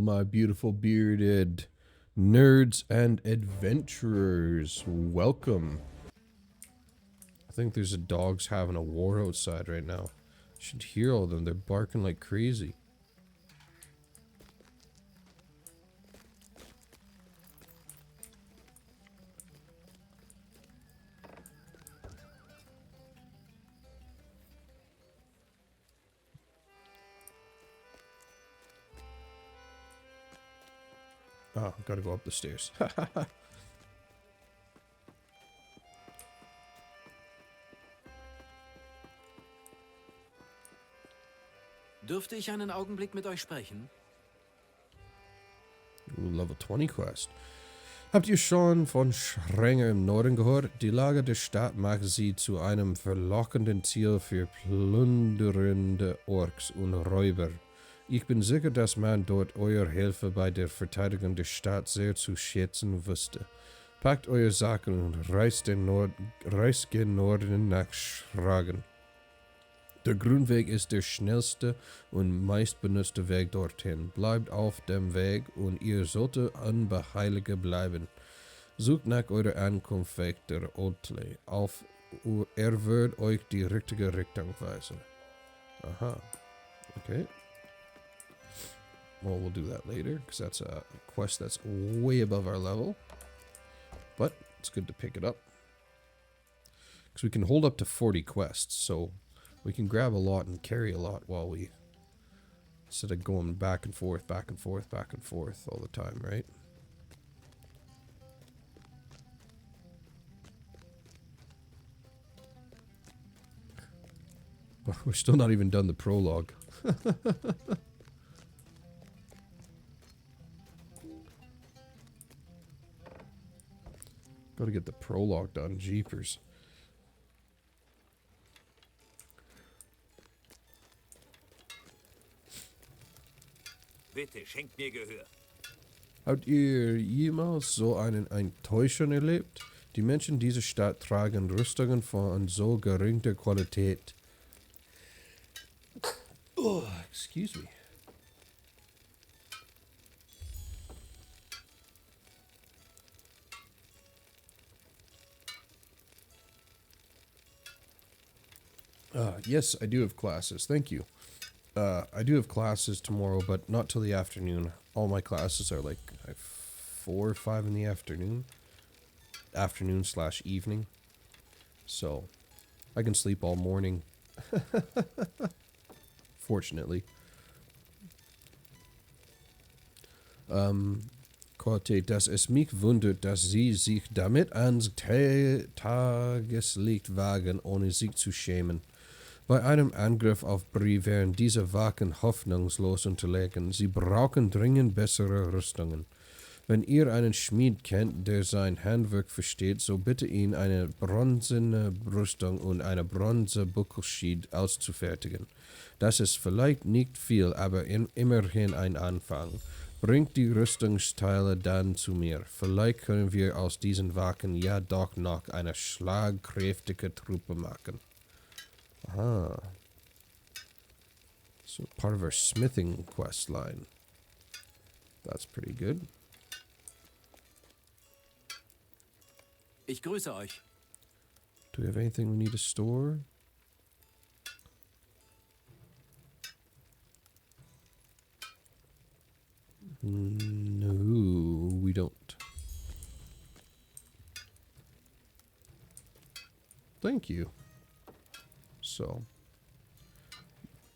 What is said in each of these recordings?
my beautiful bearded nerds and adventurers. Welcome. I think there's a dogs having a war outside right now. You should hear all of them. They're barking like crazy. Oh, gotta go up the stairs. Dürfte ich einen Augenblick mit euch sprechen? Ooh, Level 20 Quest. Habt ihr schon von Strenge im Norden gehört? Die Lage der Stadt macht sie zu einem verlockenden Ziel für plündernde Orks und Räuber. Ich bin sicher, dass man dort eure Hilfe bei der Verteidigung der Stadt sehr zu schätzen wüsste. Packt eure Sachen und reist gen Norden nach Schragen. Der Grundweg ist der schnellste und meistbenutzte Weg dorthin. Bleibt auf dem Weg und ihr solltet unbeheiligt bleiben. Sucht nach eurer Ankunft Weg der Otley auf. Er wird euch die richtige Richtung weisen. Aha. Okay. Well, we'll do that later, because that's a quest that's way above our level. But it's good to pick it up. Because we can hold up to 40 quests, so we can grab a lot and carry a lot while we... instead of going back and forth, back and forth, back and forth all the time, right? But we're still not even done the prologue. Gotta get the prologue done, jeepers. Bitte, schenkt mir Gehör. Habt ihr jemals so eine Enttäuschung erlebt? Die Menschen dieser Stadt tragen Rüstungen von so geringer Qualität. Oh, excuse me. Yes, I do have classes. Thank you. I do have classes tomorrow, but not till the afternoon. All my classes are like 4 or 5 in the afternoon. Afternoon/evening. So, I can sleep all morning. Fortunately. Korte, dass es mich wundert, dass sie sich damit ans Tageslicht wagen, ohne sich zu schämen. Bei einem Angriff auf Brie wären diese Wachen hoffnungslos unterlegen. Sie brauchen dringend bessere Rüstungen. Wenn ihr einen Schmied kennt, der sein Handwerk versteht, so bitte ihn, eine bronzene Rüstung und eine bronze Buckelschild auszufertigen. Das ist vielleicht nicht viel, aber immerhin ein Anfang. Bringt die Rüstungsteile dann zu mir. Vielleicht können wir aus diesen Wachen ja doch noch eine schlagkräftige Truppe machen. Aha. So part of our smithing quest line. That's pretty good. Ich grüße euch. Do we have anything we need to store? No, we don't. Thank you. So,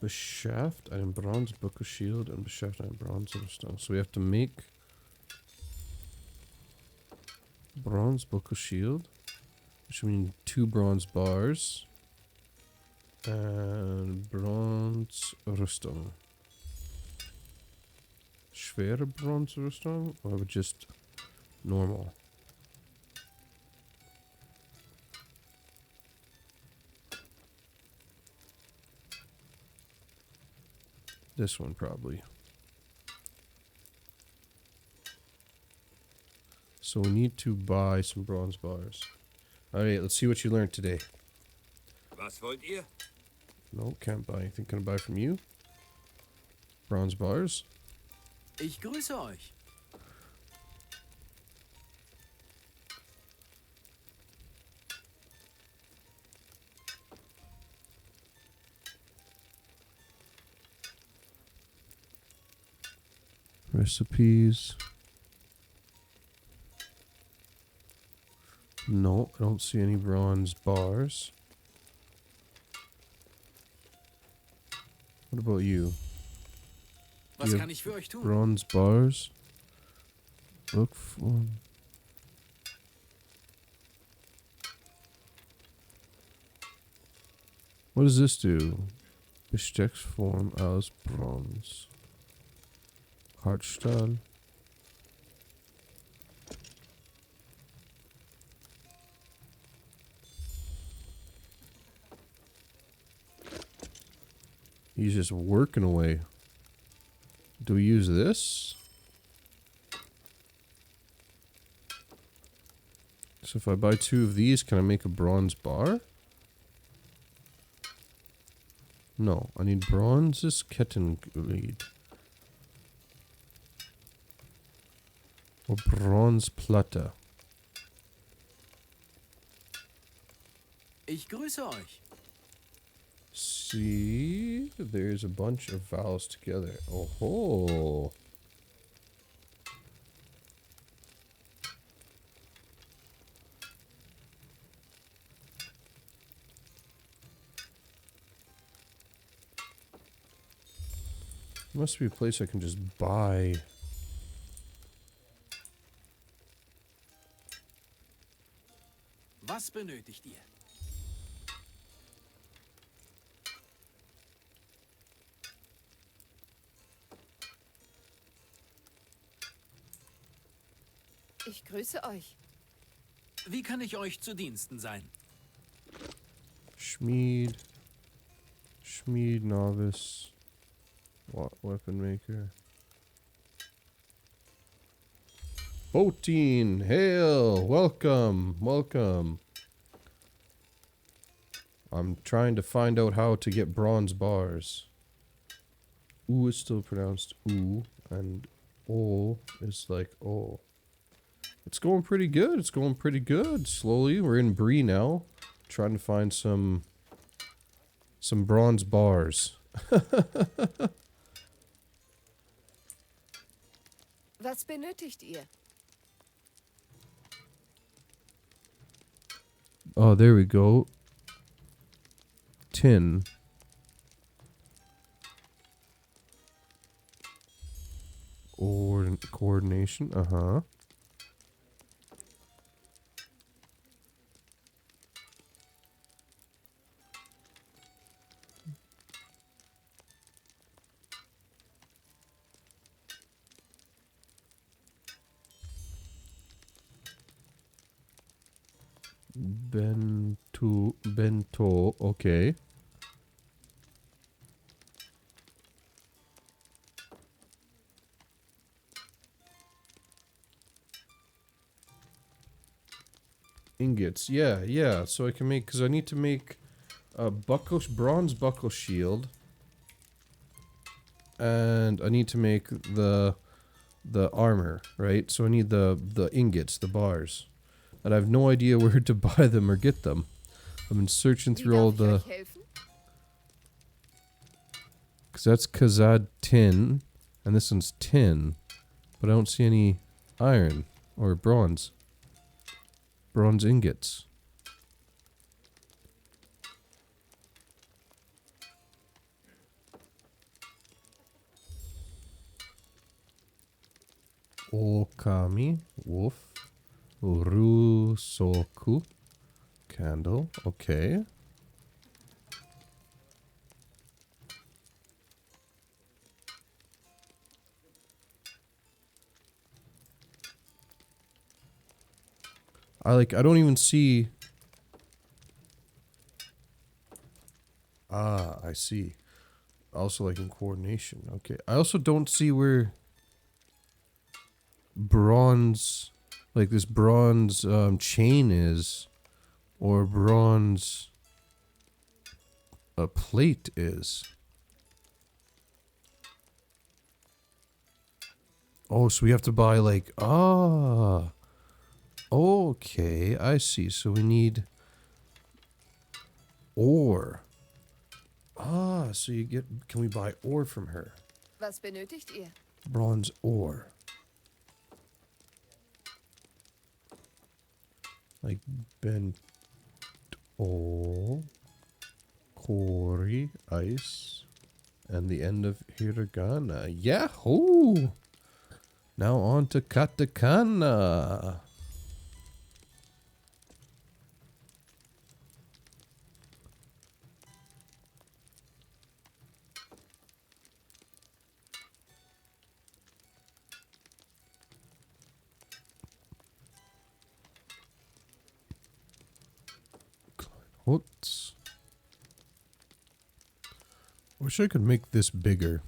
Beschäft, einen Bronze-Buckelschild und Beschäft, eine Bronze-Rüstung. So we have to make Bronze-Buckelschild, which means 2 bronze bars, and Bronze-Rüstung. Schwere Bronze-Rüstung, or just normal? This one, probably. So we need to buy some bronze bars. Alright, let's see what you learned today. Was wollt ihr? No, can't buy anything. Can I buy from you? Bronze bars. Ich grüße euch. Recipes. No, I don't see any bronze bars. What about you? Was you kann ich für euch tun? Bronze bars? Book form. What does this do? Bestecksform aus Bronze. Hartstahl. He's just working away. Do we use this? So if I buy 2 of these, can I make a bronze bar? No, I need bronzes Kettenglied. Or Bronzeplatte. Ich grüße euch. See, there's a bunch of vowels together. Oh ho! Must be a place I can just buy. Was benötigt ihr? Ich grüße euch. Wie kann ich euch zu Diensten sein? Schmied. Schmied, novice. Weapon maker. Boateen, hail, welcome, welcome. I'm trying to find out how to get bronze bars. Oo is still pronounced oo, and O is like O. It's going pretty good, it's going pretty good. Slowly, we're in Bree now. Trying to find some bronze bars. Was benötigt ihr? Oh, there we go. Tin. Or coordination. Uh-huh. Bento, okay. Ingots, yeah. So I can make, because I need to make a bronze buckle shield. And I need to make the armor, right? So I need the ingots, the bars. And I have no idea where to buy them or get them. I've been searching through all the... Because that's Kazad tin, and this one's tin. But I don't see any iron or bronze. Bronze ingots. Okami, wolf. Rusoku. Candle. Okay. I don't even see. Ah, I see. Also like in coordination. Okay. I also don't see where bronze, like this bronze chain is, or bronze plate is. Oh, so we have to buy like, ah. Okay, I see. So we need ore. Ah, so you get, can we buy ore from her? Was benötigt ihr? Bronze ore. Like bent ore, kori, ice, and the end of hiragana. Yahoo! Now on to katakana. Whoops. Wish I could make this bigger.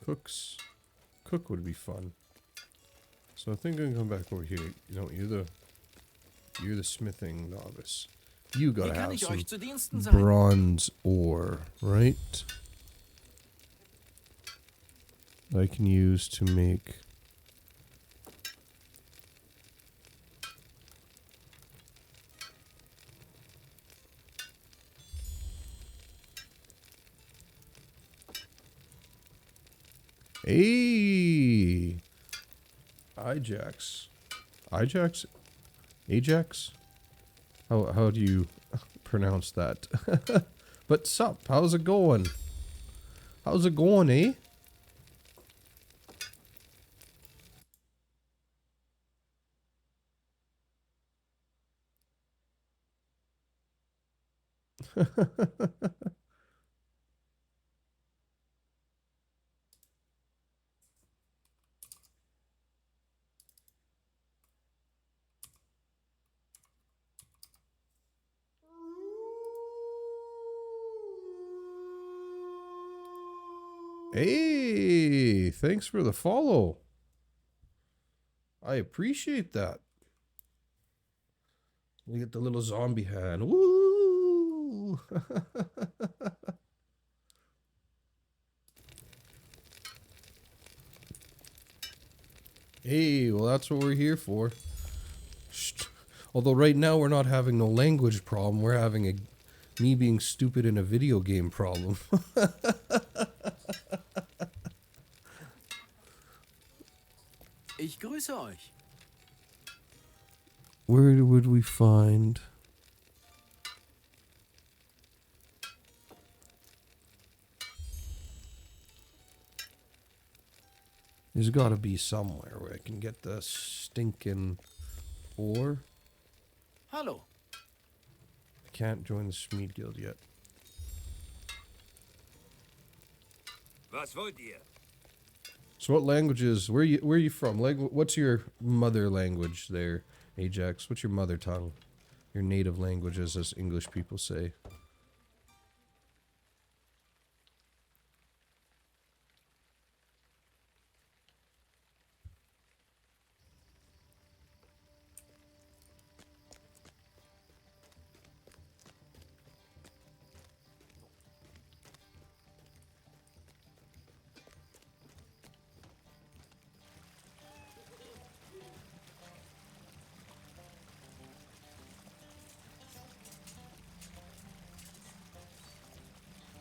Cooks. Cook would be fun. So I think I'm gonna come back over here. You know, you're the smithing novice. You Wie gotta kann have ich some euch zu Diensten sein? bronze ore, right? I can use to make Hey, Ajax. Ajax? Ajax? How do you pronounce that? But sup, how's it going? How's it going, eh? Hey, thanks for the follow. I appreciate that. We get the little zombie hand. Woo! Hey, well, that's what we're here for. Although right now we're not having no language problem. We're having a me being stupid in a video game problem. Ich grüße euch. Where would we find? There's got to be somewhere where I can get the stinking ore. Hallo. I can't join the Schmied Guild yet. Was wollt ihr? So what languages? Where are you from? What's your mother language there, Ajax? What's your mother tongue? Your native languages, as English people say.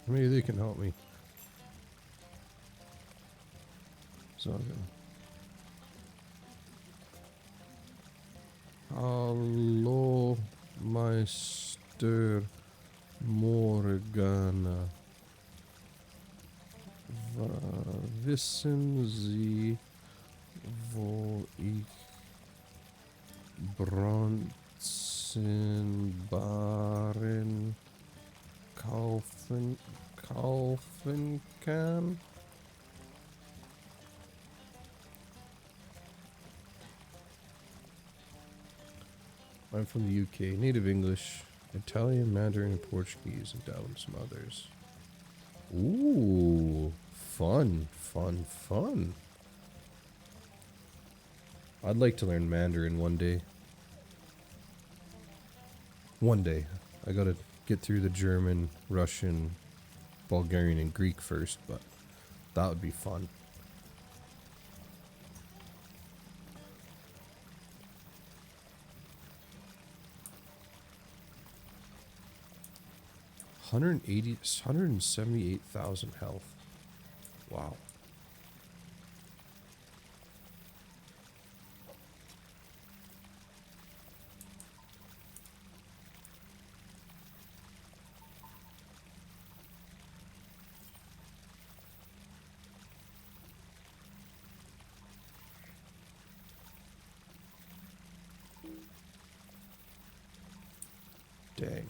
Maybe they can help me. So Hallo, Meister Morgana. Wissen Sie, wo ich Bronzenbarren kaufen kann? I'm from the UK, native English. Italian, Mandarin, and Portuguese, and down some others. Ooh, fun, fun, fun. I'd like to learn Mandarin one day. One day. I gotta get through the German, Russian, Bulgarian, and Greek first, but that would be fun. $178,000 health. Wow. Dang.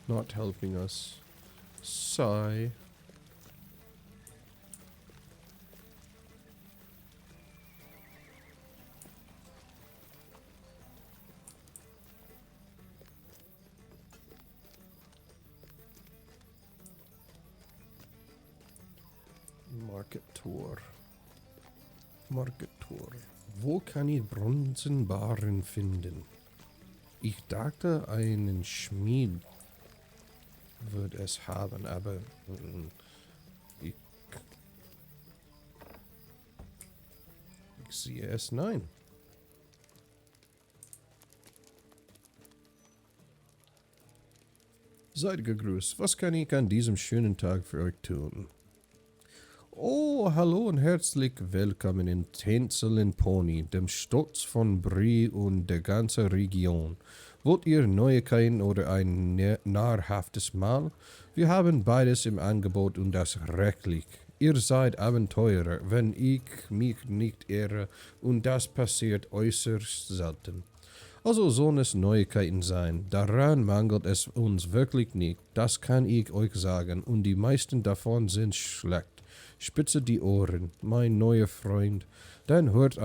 Not helping us. Sigh. Market Tour. Market Tour. Wo kann ich Bronzenbarren finden? Ich dachte, einen Schmied würde es haben, aber ich sehe es nein. Seid gegrüßt. Was kann ich an diesem schönen Tag für euch tun? Oh, hallo und herzlich willkommen in Tänzeln Pony, dem Stolz von Brie und der ganzen Region. Wollt ihr Neuigkeiten oder ein nahrhaftes Mahl? Wir haben beides im Angebot und das rechtlich. Ihr seid Abenteurer, wenn ich mich nicht irre, und das passiert äußerst selten. Also sollen es Neuigkeiten sein. Daran mangelt es uns wirklich nicht, das kann ich euch sagen, und die meisten davon sind schlecht. Spitze die Ohren, mein neuer Freund, dann hört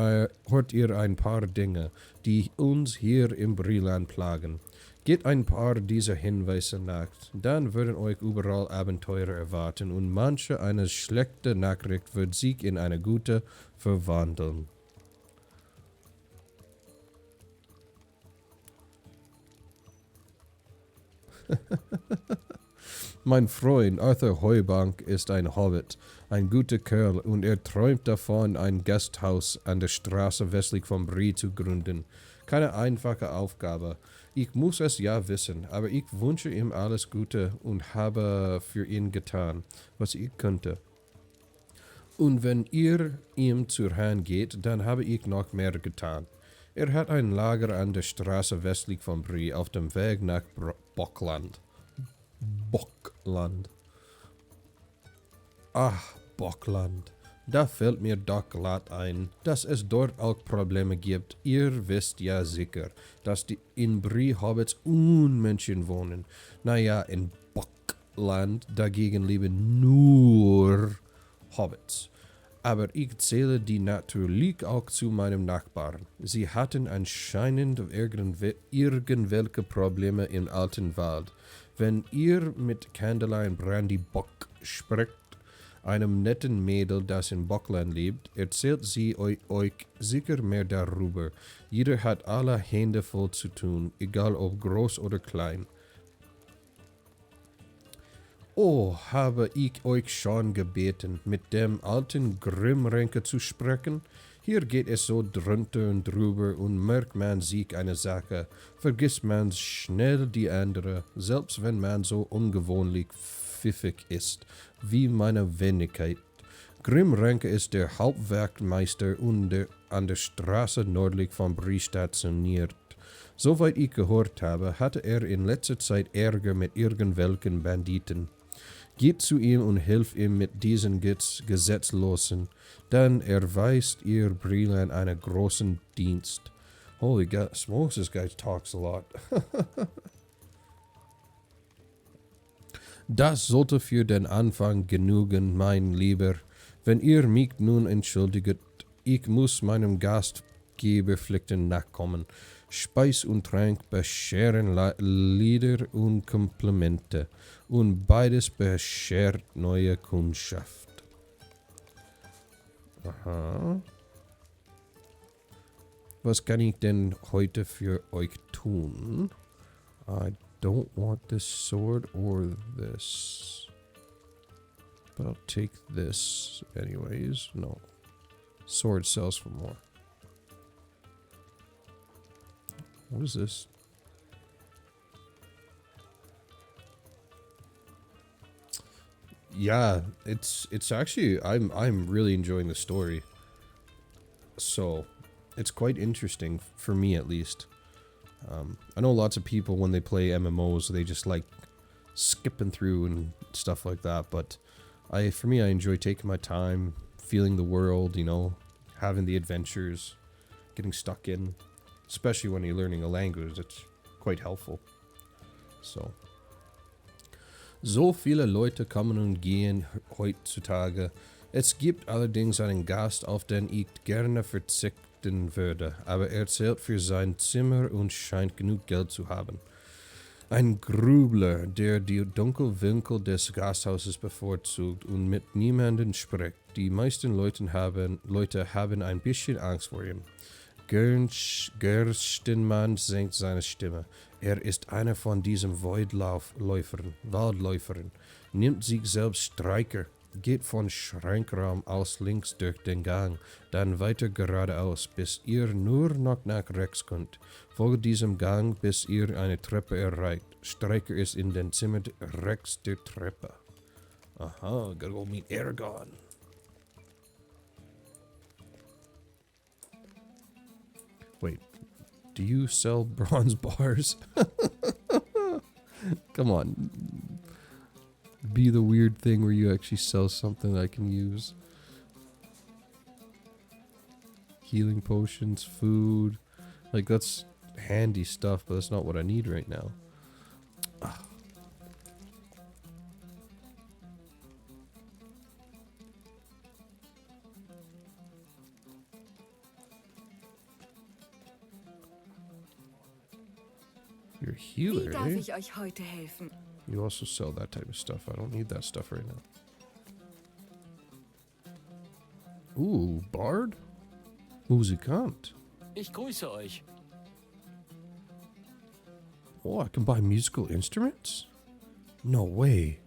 ihr ein paar Dinge, die uns hier im Brieland plagen. Geht ein paar dieser Hinweise nach, dann würden euch überall Abenteuer erwarten und manche eine schlechte Nachricht wird sich in eine gute verwandeln. Mein Freund Arthur Heubank ist ein Hobbit, ein guter Kerl, und er träumt davon, ein Gasthaus an der Straße westlich von Brie zu gründen. Keine einfache Aufgabe. Ich muss es ja wissen, aber ich wünsche ihm alles Gute und habe für ihn getan, was ich konnte. Und wenn ihr ihm zur Hand geht, dann habe ich noch mehr getan. Er hat ein Lager an der Straße westlich von Brie auf dem Weg nach Bockland. Bockland. Ach, Bockland. Da fällt mir doch glatt ein, dass es dort auch Probleme gibt. Ihr wisst ja sicher, dass in Brie Hobbits und Menschen wohnen. Naja, in Bockland dagegen leben nur Hobbits. Aber ich zähle die natürlich auch zu meinem Nachbarn. Sie hatten anscheinend irgendwelche Probleme im alten Wald. Wenn ihr mit Candlein Brandy Bock sprecht, einem netten Mädel, das in Bockland lebt, erzählt sie euch sicher mehr darüber. Jeder hat alle Hände voll zu tun, egal ob groß oder klein. Oh, habe ich euch schon gebeten, mit dem alten Grimmränke zu sprechen? Hier geht es so drunter und drüber und merkt man sich eine Sache, vergisst man schnell die andere, selbst wenn man so ungewöhnlich pfiffig ist, wie meine Wenigkeit. Grimmränke ist der Hauptwerkmeister und an der Straße nördlich von Brie stationiert. Soweit ich gehört habe, hatte er in letzter Zeit Ärger mit irgendwelchen Banditen. Geht zu ihm und hilft ihm mit diesen Gesetzlosen, dann erweist ihr Brieland einen großen Dienst. Holy God, smokes, this guy talks a lot. Das sollte für den Anfang genügen, mein Lieber. Wenn ihr mich nun entschuldigt, ich muss meinem Gastgeberpflichten nachkommen. Speis und Trank bescheren Lieder und Komplimente. Und beides beschert neue Kundschaft. Aha. Was kann ich denn heute für euch tun? I don't want this sword or this. But I'll take this anyways. No. Sword sells for more. What is this? Yeah, it's actually I'm really enjoying the story. So, it's quite interesting for me at least. I know lots of people when they play MMOs, they just like skipping through and stuff like that, but for me I enjoy taking my time, feeling the world, you know, having the adventures, getting stuck in, especially when you're learning a language. It's quite helpful. So viele Leute kommen und gehen heutzutage. Es gibt allerdings einen Gast, auf den ich gerne verzichten würde, aber er zahlt für sein Zimmer und scheint genug Geld zu haben. Ein Grübler, der die Dunkelwinkel des Gasthauses bevorzugt und mit niemandem spricht. Die meisten Leute haben ein bisschen Angst vor ihm. Gerstenmann senkt seine Stimme. Er ist einer von diesen Waldläufern, nimmt sich selbst Streicher, geht von Schrankraum aus links durch den Gang, dann weiter geradeaus, bis ihr nur noch nach rechts könnt. Folgt diesem Gang, bis ihr eine Treppe erreicht. Streicher ist in den Zimmer rechts der Treppe. Aha, gotta go meet Aragorn. Wait, do you sell bronze bars? Come on. Be the weird thing where you actually sell something I can use. Healing potions, food. Like, that's handy stuff, but that's not what I need right now. Ah. You're a healer, Wie darf eh? ich euch heute helfen? You also sell that type of stuff. I don't need that stuff right now. Ooh, Bard? Musikant. Ich grüße euch. Oh, I can buy musical instruments? No way.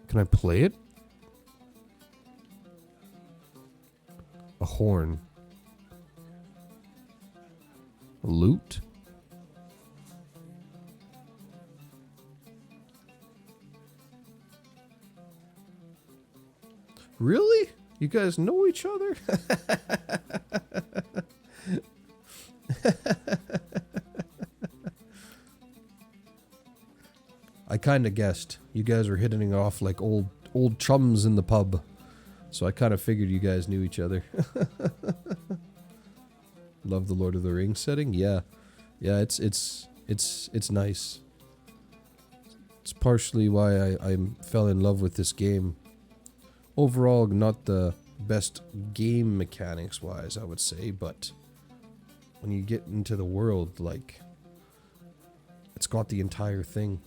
Can I play it? A horn. A lute? Really? You guys know each other? I kinda guessed. You guys were hitting it off like old chums in the pub. So I kind of figured you guys knew each other. Love the Lord of the Rings setting? Yeah. Yeah, it's nice. It's partially why I fell in love with this game. Overall, not the best game mechanics wise, I would say, but when you get into the world, like, it's got the entire thing.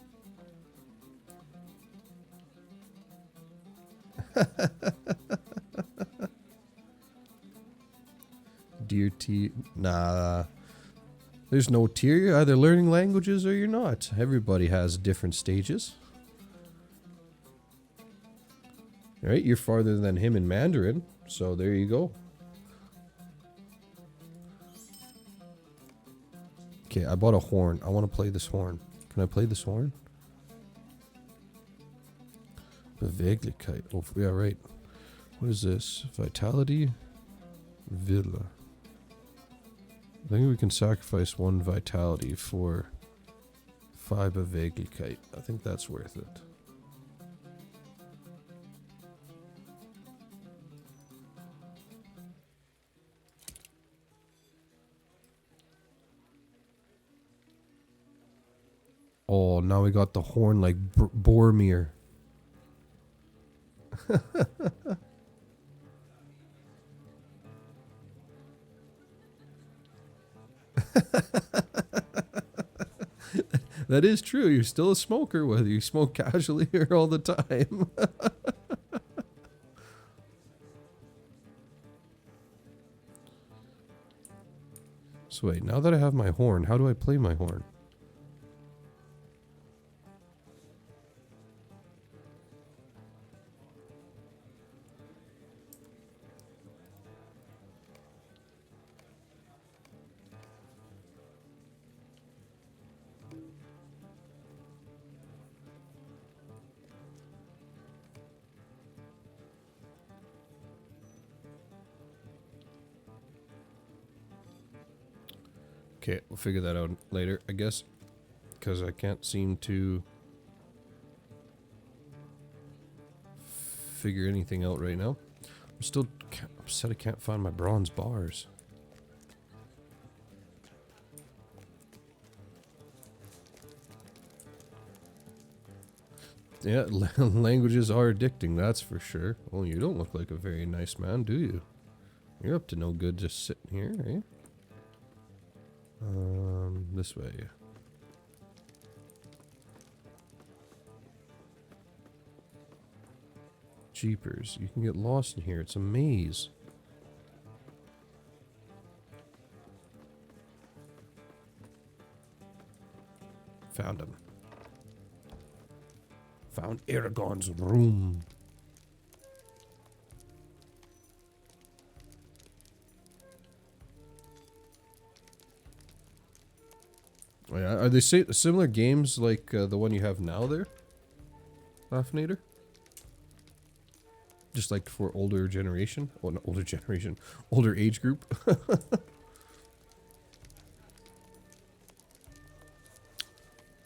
Dear T. Nah. There's no tier. You're either learning languages or you're not. Everybody has different stages. Alright, you're farther than him in Mandarin, so there you go. Okay, I bought a horn. I want to play this horn. Can I play this horn? Beweglichkeit. Oh, yeah, right. What is this? Vitality? Villa. I think we can sacrifice 1 vitality for 5 Beweglichkeit. I think that's worth it. Oh, now we got the horn like Boromir. That is true. You're still a smoker, whether you smoke casually or all the time. So wait, now that I have my horn, how do I play my horn? Okay, we'll figure that out later, I guess. Because I can't seem to figure anything out right now. I'm still upset I can't find my bronze bars. Yeah, languages are addicting, that's for sure. Well, you don't look like a very nice man, do you? You're up to no good just sitting here, eh? This way. Jeepers, you can get lost in here. It's a maze. Found him. Found Aragorn's room. Oh, yeah, are they similar games like the one you have now there, Laffinator? Just like for older generation? Oh, not older generation. Older age group.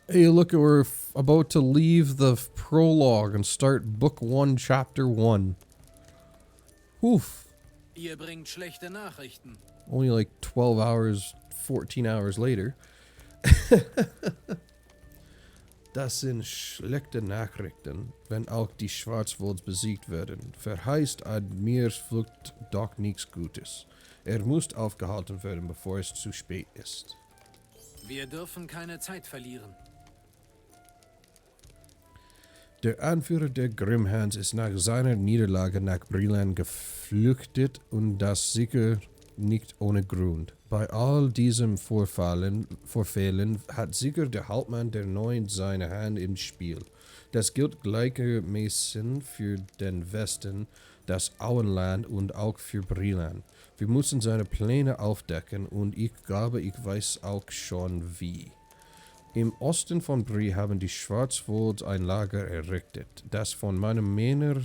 Hey, look, we're about to leave the prologue and start book 1, chapter 1. Oof. Ihr bringt schlechte Nachrichten. Only like 12 hours, 14 hours later. Das sind schlechte Nachrichten, wenn auch die Schwarzwolds besiegt werden. Verheißt Admirs Flucht doch nichts Gutes. Muss aufgehalten werden, bevor es zu spät ist. Wir dürfen keine Zeit verlieren. Der Anführer der Grimhands ist nach seiner Niederlage nach Brieland geflüchtet und das sicher nicht ohne Grund. Bei all diesen Vorfällen hat sicher der Hauptmann der Neuen seine Hand im Spiel. Das gilt gleichermaßen für den Westen, das Auenland und auch für Brieland. Wir müssen seine Pläne aufdecken und ich glaube, ich weiß auch schon wie. Im Osten von Brie haben die Schwarzwolds ein Lager errichtet, das von meinem Männer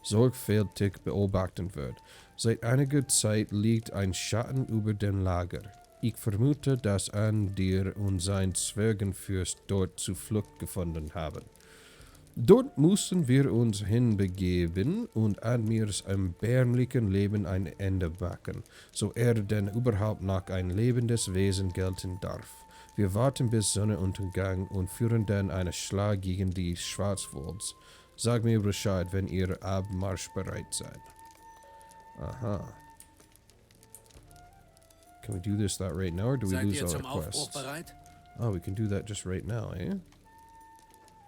sorgfältig beobachten wird. Seit einiger Zeit liegt ein Schatten über dem Lager. Ich vermute, dass Andir und sein Zwergenfürst dort Zuflucht gefunden haben. Dort müssen wir uns hinbegeben und Admirs erbärmlichen Leben ein Ende machen, so denn überhaupt noch ein lebendes Wesen gelten darf. Wir warten bis Sonnenuntergang und führen dann einen Schlag gegen die Schwarzwolds. Sag mir Bescheid, wenn ihr abmarschbereit seid. Aha. Can we do that right now, or do we Seid lose ihr all zum our Aufbruch quests? bereit? Oh, we can do that just right now, eh?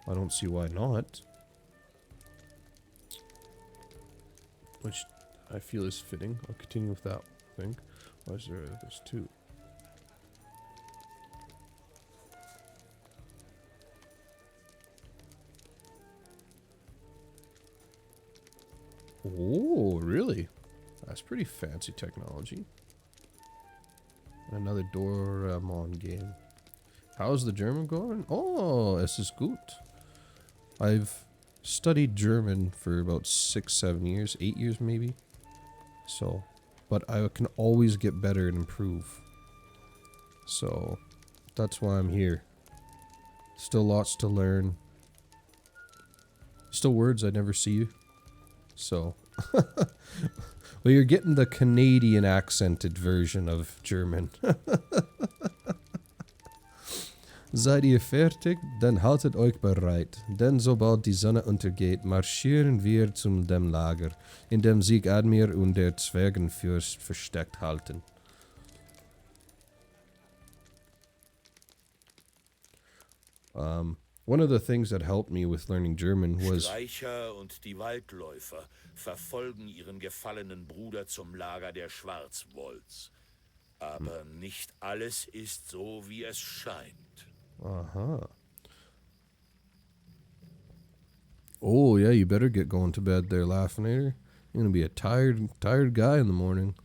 I don't see why not. Which I feel is fitting. I'll continue with that thing. Why is there this too? Oh, really? That's pretty fancy technology. Another Doraemon game. How's the German going? Oh, es ist gut. I've studied German for about 6, 7 years, 8 years maybe. So, but I can always get better and improve. So, that's why I'm here. Still lots to learn. Still words I never see. So, well, you're getting the Canadian accented version of German. Seid ihr fertig? Dann haltet euch bereit, denn sobald die Sonne untergeht, marschieren wir zum dem Lager, in dem sich Admir und der Zwergenfürst versteckt halten. One of the things that helped me with learning German was... Streicher und die Waldläufer verfolgen ihren gefallenen Bruder zum Lager der Schwarzwolds. Aber nicht alles ist so, wie es scheint. Uh-huh. Oh, yeah, you better get going to bed there, Laughinator. You're gonna be a tired guy in the morning.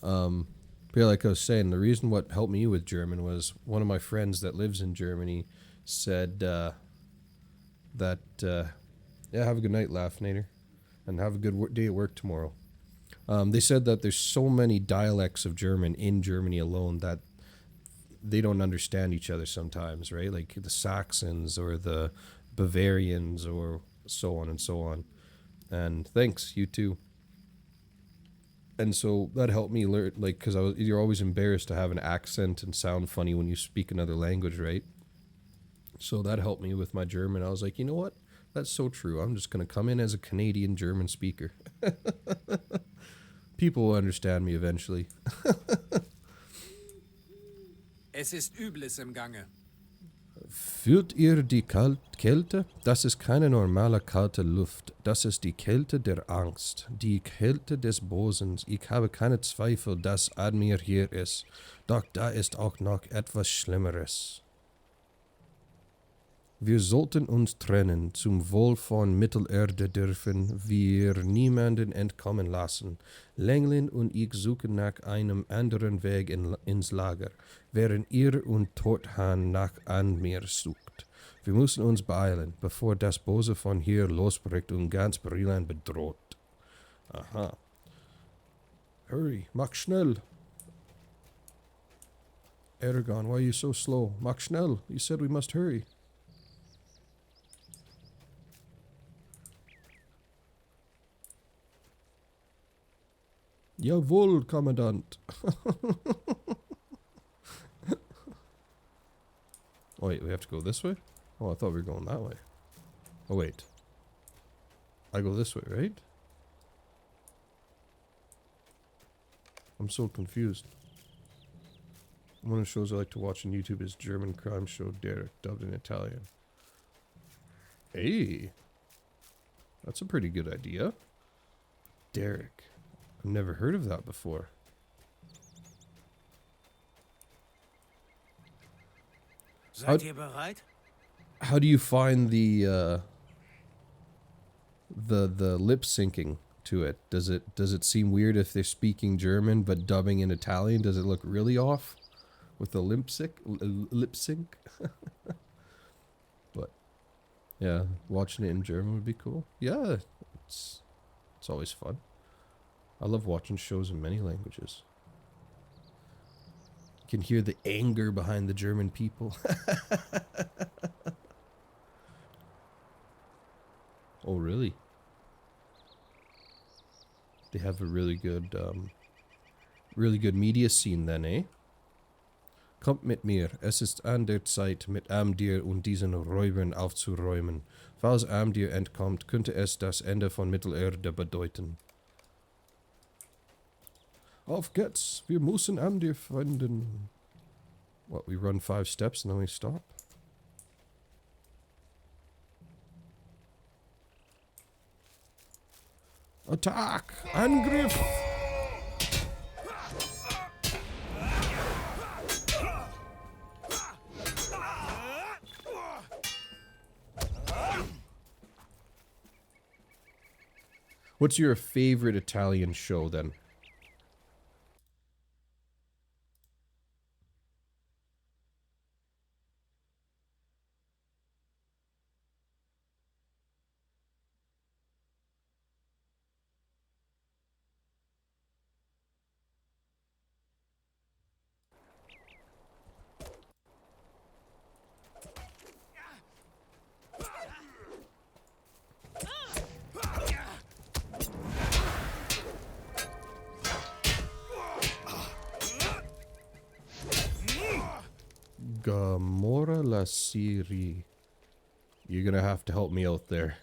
But yeah, like I was saying, the reason what helped me with German was one of my friends that lives in Germany said that, yeah, have a good night, Laughinator, and have a good day at work tomorrow. They said that there's so many dialects of German in Germany alone that they don't understand each other sometimes, right? Like the Saxons or the Bavarians or so on and so on. And thanks, you too. And so that helped me learn, like, because you're always embarrassed to have an accent and sound funny when you speak another language, right? So that helped me with my German. I was like, you know what? That's so true. I'm just going to come in as a Canadian German speaker. People will understand me eventually. Es ist Übles im Gange. Fühlt ihr die Kälte? Das ist keine normale kalte Luft. Das ist die Kälte der Angst, die Kälte des Bosens. Ich habe keine Zweifel, dass Admir hier ist. Doch da ist auch noch etwas Schlimmeres. Wir sollten uns trennen. Zum Wohl von Mittelerde dürfen wir niemanden entkommen lassen. Lenglin und ich suchen nach einem anderen Weg ins Lager, während ihr und Todhan nach Admir sucht. Wir müssen uns beeilen, bevor das Böse von hier losbricht und ganz Brilland bedroht. Aha. Hurry, mach schnell. Eragon, why are you so slow? Mach schnell. You said we must hurry. Jawohl, Kommandant. Oh, wait, we have to go this way? Oh, I thought we were going that way. Oh, wait. I go this way, right? I'm so confused. One of the shows I like to watch on YouTube is German crime show Derek, dubbed in Italian. Hey! That's a pretty good idea. Derek. I've never heard of that before. Seid ihr bereit? How do you find the lip syncing to it? Does it seem weird if they're speaking German but dubbing in Italian? Does it look really off with the lip sync? But yeah, watching it in German would be cool. Yeah, it's always fun. I love watching shows in many languages. You can hear the anger behind the German people. Oh, really? They have a really good media scene then, eh? Kommt mit mir, es ist an der Zeit, mit Amdir und diesen Räubern aufzuräumen. Falls Amdir entkommt, könnte es das Ende von Mittelerde bedeuten. Auf geht's, wir müssen Amdir finden. What, we run 5 steps and then we stop? Attack! Angriff! What's your favorite Italian show then? Gamora la Siri. You're gonna have to help me out there.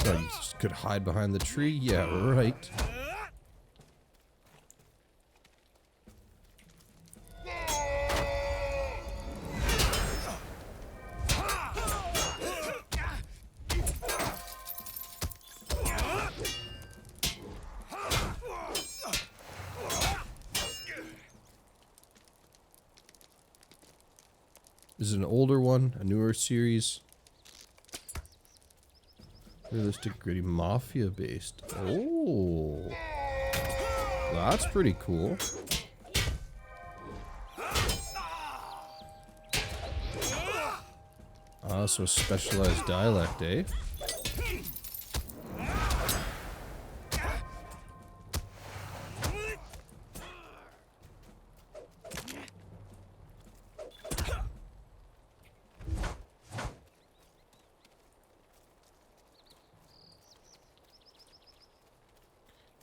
Oh, you just could hide behind the tree? Yeah, right. Is it an older one? A newer series? Realistic, gritty, mafia based. Oh, that's pretty cool. Ah, so specialized dialect, eh?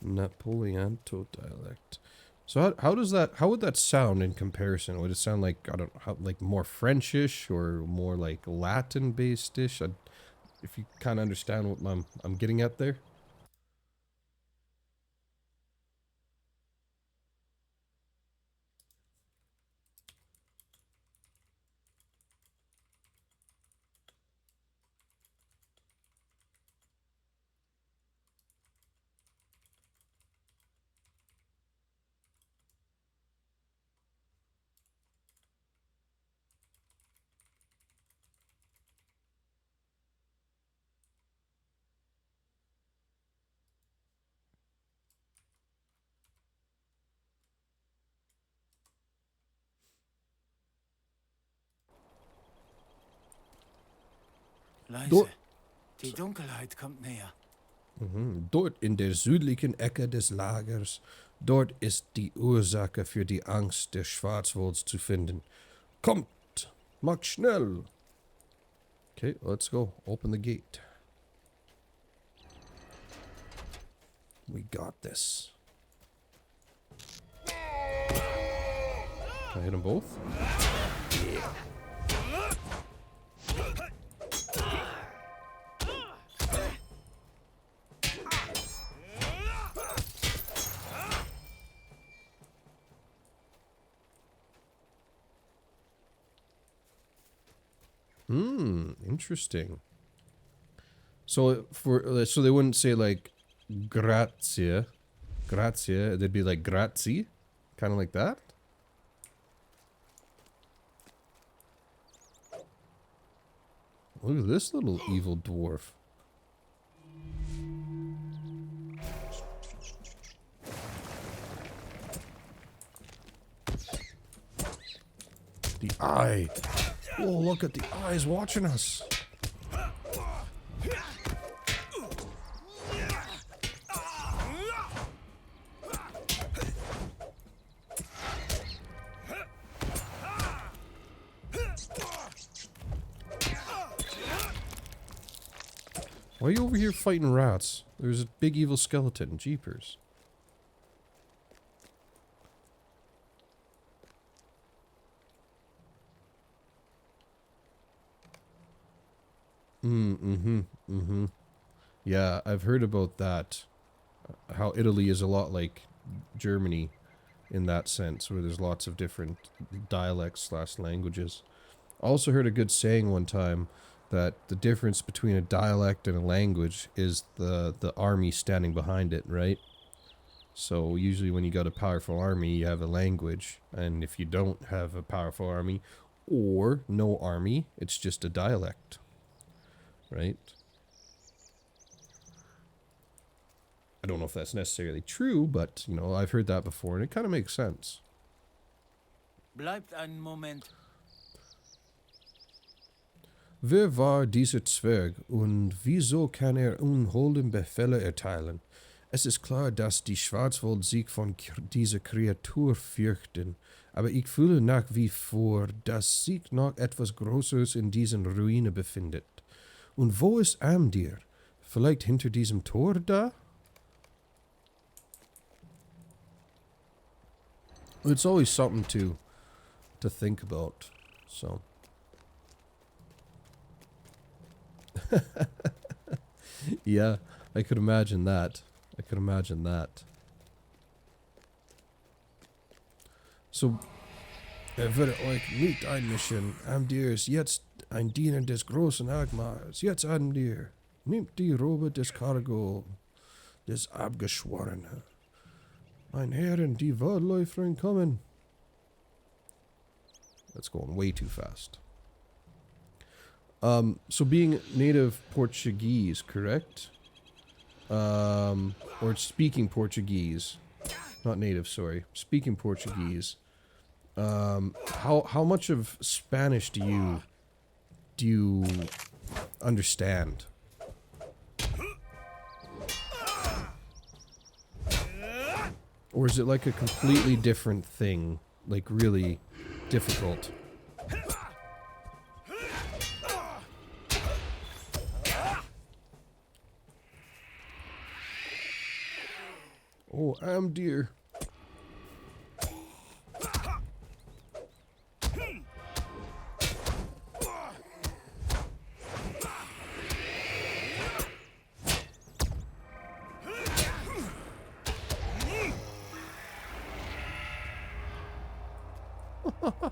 Napoleonto dialect. So how would that sound in comparison? Would it sound like, I don't know, how, like more Frenchish or more like Latin based-ish? If you kind of understand what I'm getting at there. Leise. Die Dunkelheit kommt näher. Dort in der südlichen Ecke des Lagers, dort ist die Ursache für die Angst des Schwarzwalds zu finden. Kommt, macht schnell. Okay, let's go. Open the gate. We got this. Can I hit them both? Yeah. Interesting. So so they wouldn't say like grazie, they'd be like grazie, kind of like that. Look at this little evil dwarf. The eye. Oh, look at the eyes watching us. Why are you over here fighting rats? There's a big evil skeleton. Jeepers. Yeah, I've heard about that. How Italy is a lot like Germany in that sense, where there's lots of different dialects / languages. I also heard a good saying one time that the difference between a dialect and a language is the army standing behind it, right? So usually when you got a powerful army, you have a language, and if you don't have a powerful army or no army, it's just a dialect, right? I don't know if that's necessarily true, but, you know, I've heard that before, and it kind of makes sense. Bleibt einen Moment. Wer war dieser Zwerg und wieso kann unholden Befehle erteilen? Es ist klar, dass die Schwarzwald sich von dieser Kreatur fürchten, aber ich fühle nach wie vor, dass sich noch etwas Größeres in diesen Ruinen befindet. Und wo ist Amdir? Vielleicht hinter diesem Tor da? It's always something to think about, so. Yeah, I could imagine that. I could imagine that. So, würde euch nicht einmischen. Amdir ist jetzt ein Diener des großen Agmars. Jetzt Amdir, nimmt die Robe des Cargo, des Abgeschworenen. Mein Herren, die Waldläuferin kommen. That's going way too fast. So being native Portuguese, correct? Or speaking Portuguese. Not native, sorry. Speaking Portuguese. How much of Spanish do you understand? Or is it like a completely different thing? Like really difficult? Oh, Amdir.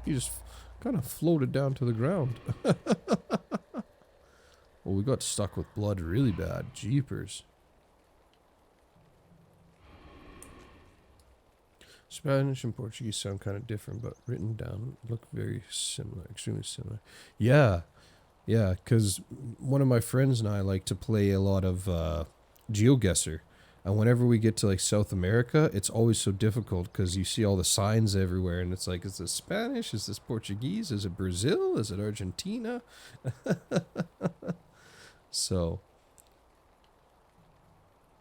He just kind of floated down to the ground. Well, we got stuck with blood really bad. Jeepers. Spanish and Portuguese sound kind of different, but written down look very similar, extremely similar. Yeah, because one of my friends and I like to play a lot of GeoGuessr. And whenever we get to like South America, it's always so difficult because you see all the signs everywhere and it's like, is this Spanish? Is this Portuguese? Is it Brazil? Is it Argentina? So,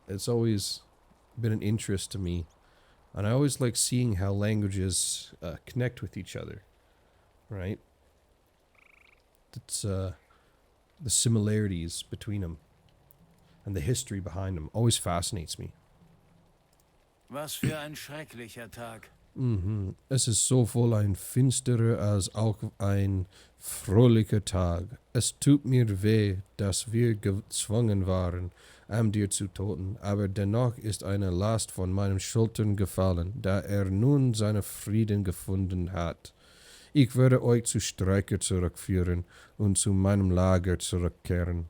it's always been an interest to me. And I always like seeing how languages connect with each other, right? It's the similarities between them and the history behind them always fascinates me. Was für ein schrecklicher Tag. Es ist sowohl ein finsterer als auch ein fröhlicher Tag. Es tut mir weh, dass wir gezwungen waren, Amdir zu töten, aber dennoch ist eine Last von meinen Schultern gefallen, da nun seinen Frieden gefunden hat. Ich werde euch zu Streicher zurückführen und zu meinem Lager zurückkehren.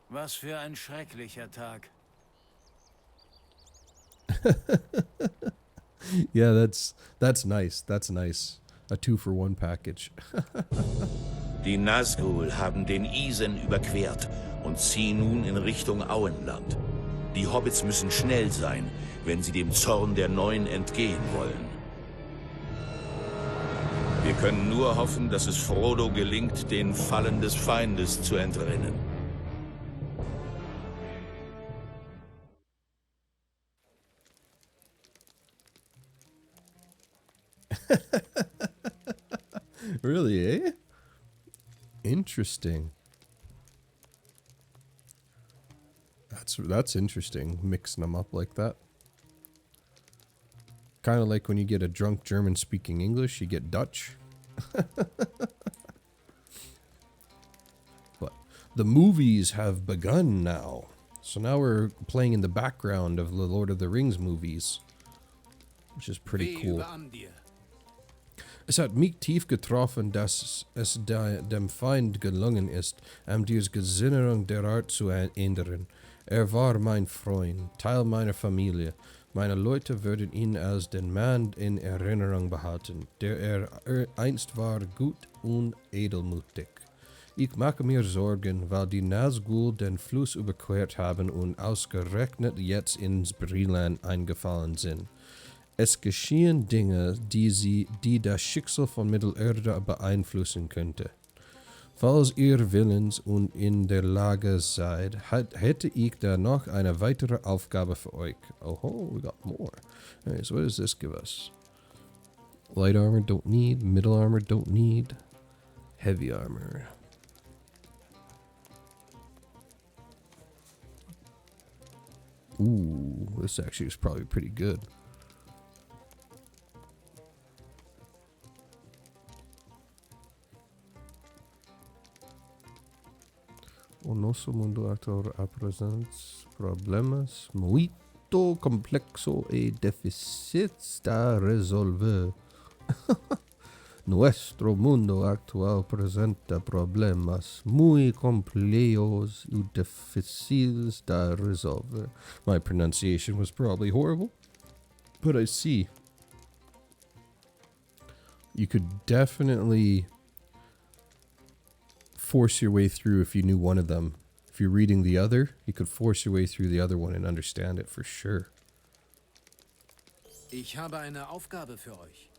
Was für ein schrecklicher Tag. Yeah, that's nice. That's nice. A 2-for-1 package. Die Nazgul haben den Isen überquert und ziehen nun in Richtung Auenland. Die Hobbits müssen schnell sein, wenn sie dem Zorn der Neuen entgehen wollen. Wir können nur hoffen, dass es Frodo gelingt, den Fallen des Feindes zu entrinnen. Really, eh? Interesting. That's interesting, mixing them up like that. Kind of like when you get a drunk German speaking English, you get Dutch. But the movies have begun now. So now we're playing in the background of the Lord of the Rings movies, which is pretty cool. Es hat mich tief getroffen, dass es dem Feind gelungen ist, Amdirs Gesinnung derart zu ändern. War mein Freund, Teil meiner Familie. Meine Leute würden ihn als den Mann in Erinnerung behalten, der einst war, gut und edelmutig. Ich mache mir Sorgen, weil die Nazgul den Fluss überquert haben und ausgerechnet jetzt ins Brieland eingefallen sind. Es geschehen Dinge, die das Schicksal von Mittelerde beeinflussen könnte. Falls ihr willens und in der Lage seid, hätte ich da noch eine weitere Aufgabe für euch. Oh, we got more. Alright, so what does this give us? Light armor, don't need. Middle armor, don't need. Heavy armor. Ooh, this actually is probably pretty good. O nosso mundo atual apresenta problemas muito complexos e difíceis de resolver. Nuestro mundo actual presenta problemas muy complejos y difíciles de resolver. My pronunciation was probably horrible, but I see. You could definitely force your way through if you knew one of them. If you're reading the other, you could force your way through the other one and understand it for sure. Ich habe eine Aufgabe für euch.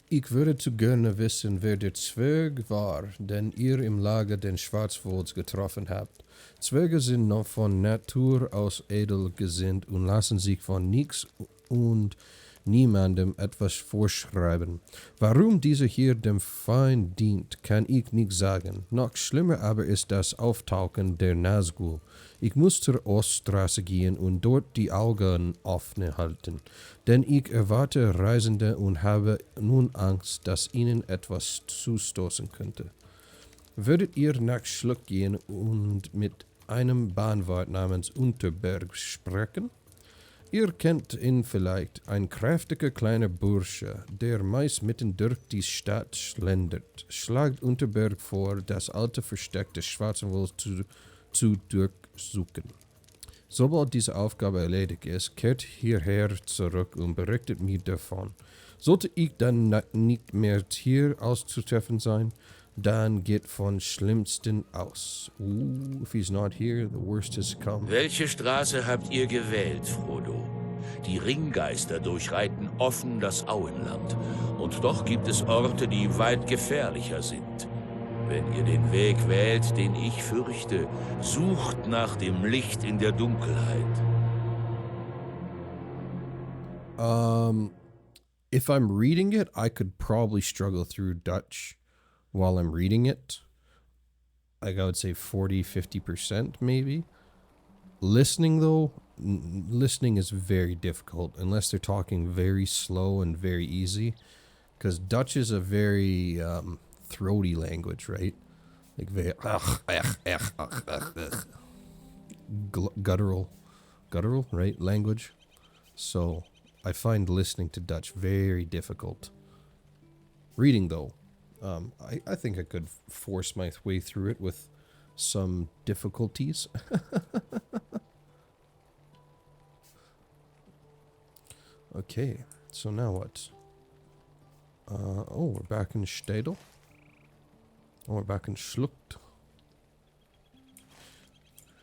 Ich würde zu gerne wissen, wer der Zwerg war, den ihr im Lager den Schwarzwalds getroffen habt. Zwerge sind noch von Natur aus edel gesinnt und lassen sich von nichts und niemandem etwas vorschreiben. Warum dieser hier dem Feind dient, kann ich nicht sagen. Noch schlimmer aber ist das Auftauchen der Nazgul. Ich muss zur Oststraße gehen und dort die Augen offen halten, denn ich erwarte Reisende und habe nun Angst, dass ihnen etwas zustoßen könnte. Würdet ihr nach Schluck gehen und mit einem Bahnwart namens Unterberg sprechen? Ihr kennt ihn vielleicht, ein kräftiger kleiner Bursche, der meist mitten durch die Stadt schlendert. Schlagt Unterberg vor, das alte Versteck des Schwarzwalds zu durchsuchen. Sobald diese Aufgabe erledigt ist, kehrt hierher zurück und berichtet mir davon. Sollte ich dann nicht mehr hier auszutreffen sein, dann geht von Schlimmsten aus. If he's not here, the worst has come. Welche Straße habt ihr gewählt, Frodo? Die Ringgeister durchreiten offen das Auenland. Und doch gibt es Orte, die weit gefährlicher sind. Wenn ihr den Weg wählt, den ich fürchte, sucht nach dem Licht in der Dunkelheit. If I'm reading it, I could probably struggle through Dutch while I'm reading it. Like I would say 40-50% maybe. Listening though, listening is very difficult unless they're talking very slow and very easy, because Dutch is a very throaty language, right? Like very guttural, right? Language. So I find listening to Dutch very difficult. Reading though, I think I could force my way through it with some difficulties. Okay, so now what? Oh, we're back in Stedel. Oh, we're back in Schlucht.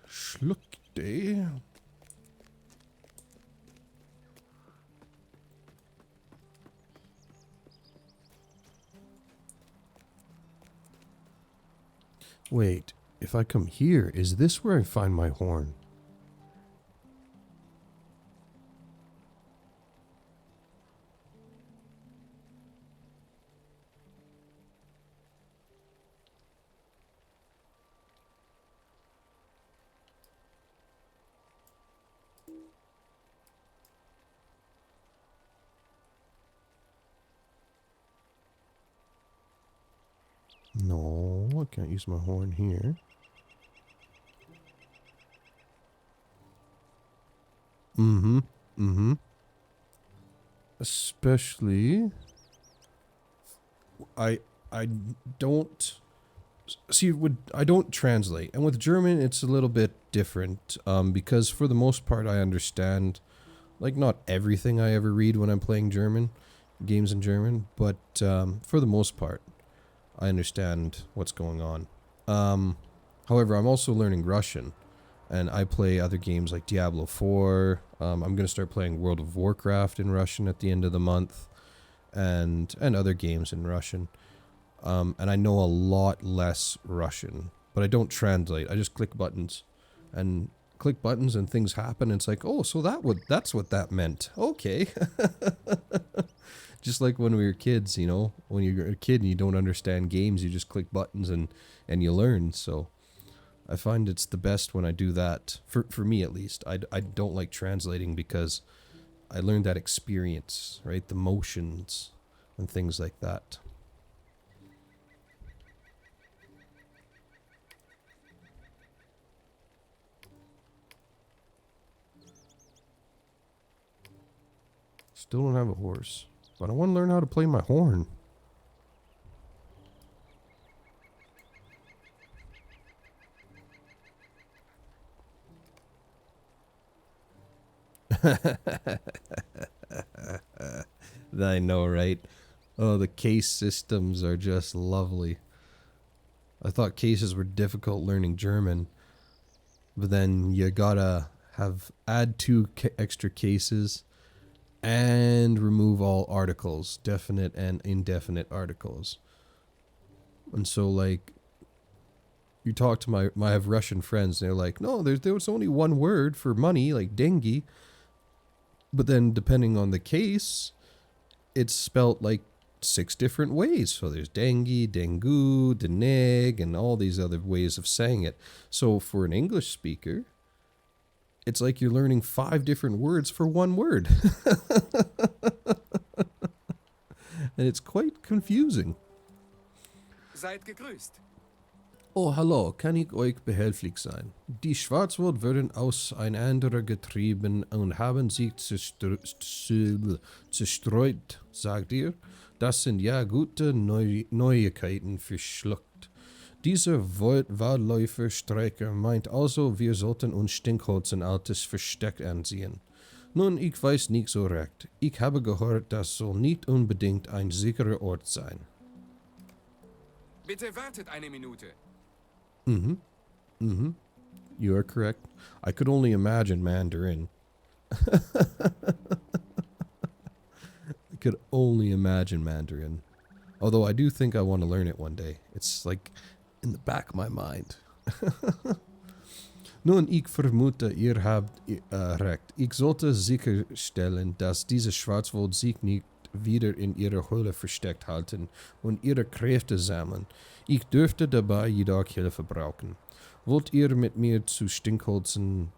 Schluchte. Wait, if I come here, is this where I find my horn? No, I can't use my horn here. Especially, I don't see. I don't translate, and with German, it's a little bit different. Because for the most part, I understand, like not everything I ever read when I'm playing German games in German, but for the most part, I understand what's going on. However, I'm also learning Russian, and I play other games like Diablo 4. I'm going to start playing World of Warcraft in Russian at the end of the month, and other games in Russian. And I know a lot less Russian, but I don't translate. I just click buttons and things happen. And it's like, oh, so that's what that meant. Okay. Just like when we were kids, you know, when you're a kid and you don't understand games, you just click buttons and you learn. So I find it's the best when I do that, for me at least. I don't like translating because I learned that experience, right? The motions and things like that. Still don't have a horse, but I want to learn how to play my horn. I know, right? Oh, the case systems are just lovely. I thought cases were difficult learning German, but then you gotta add 2 extra cases and remove all articles, definite and indefinite articles. And so, like, you talk to I have Russian friends, and they're like, no, there was only one word for money, like dengi. But then, depending on the case, it's spelt like 6 different ways. So there's dengi, dengu, deneg, and all these other ways of saying it. So for an English speaker, it's like you're learning 5 different words for one word. And it's quite confusing. Seid gegrüßt. Oh, hallo, kann ich euch behilflich sein? Die Schwarzwald wurden auseinander getrieben und haben sich zerstreut, sagt ihr? Das sind ja gute Neuigkeiten verschluckt. Dieser Waldläuferstrecker meint also, wir sollten uns Stinkholz ein altes Versteck ansehen. Nun, ich weiß nicht so recht. Ich habe gehört, das soll nicht unbedingt ein sicherer Ort sein. Bitte wartet eine Minute. You are correct. I could only imagine Mandarin. I could only imagine Mandarin. Although I do think I want to learn it one day. It's like in the back of my mind. Nun, ich vermute, ihr habt recht. Ich sollte sicherstellen, dass diese Schwarzwald sich nicht wieder in ihrer Höhle versteckt halten und ihre Kräfte sammeln. Ich dürfte dabei jedoch Hilfe brauchen. Wollt ihr mit mir zu Stinkholzen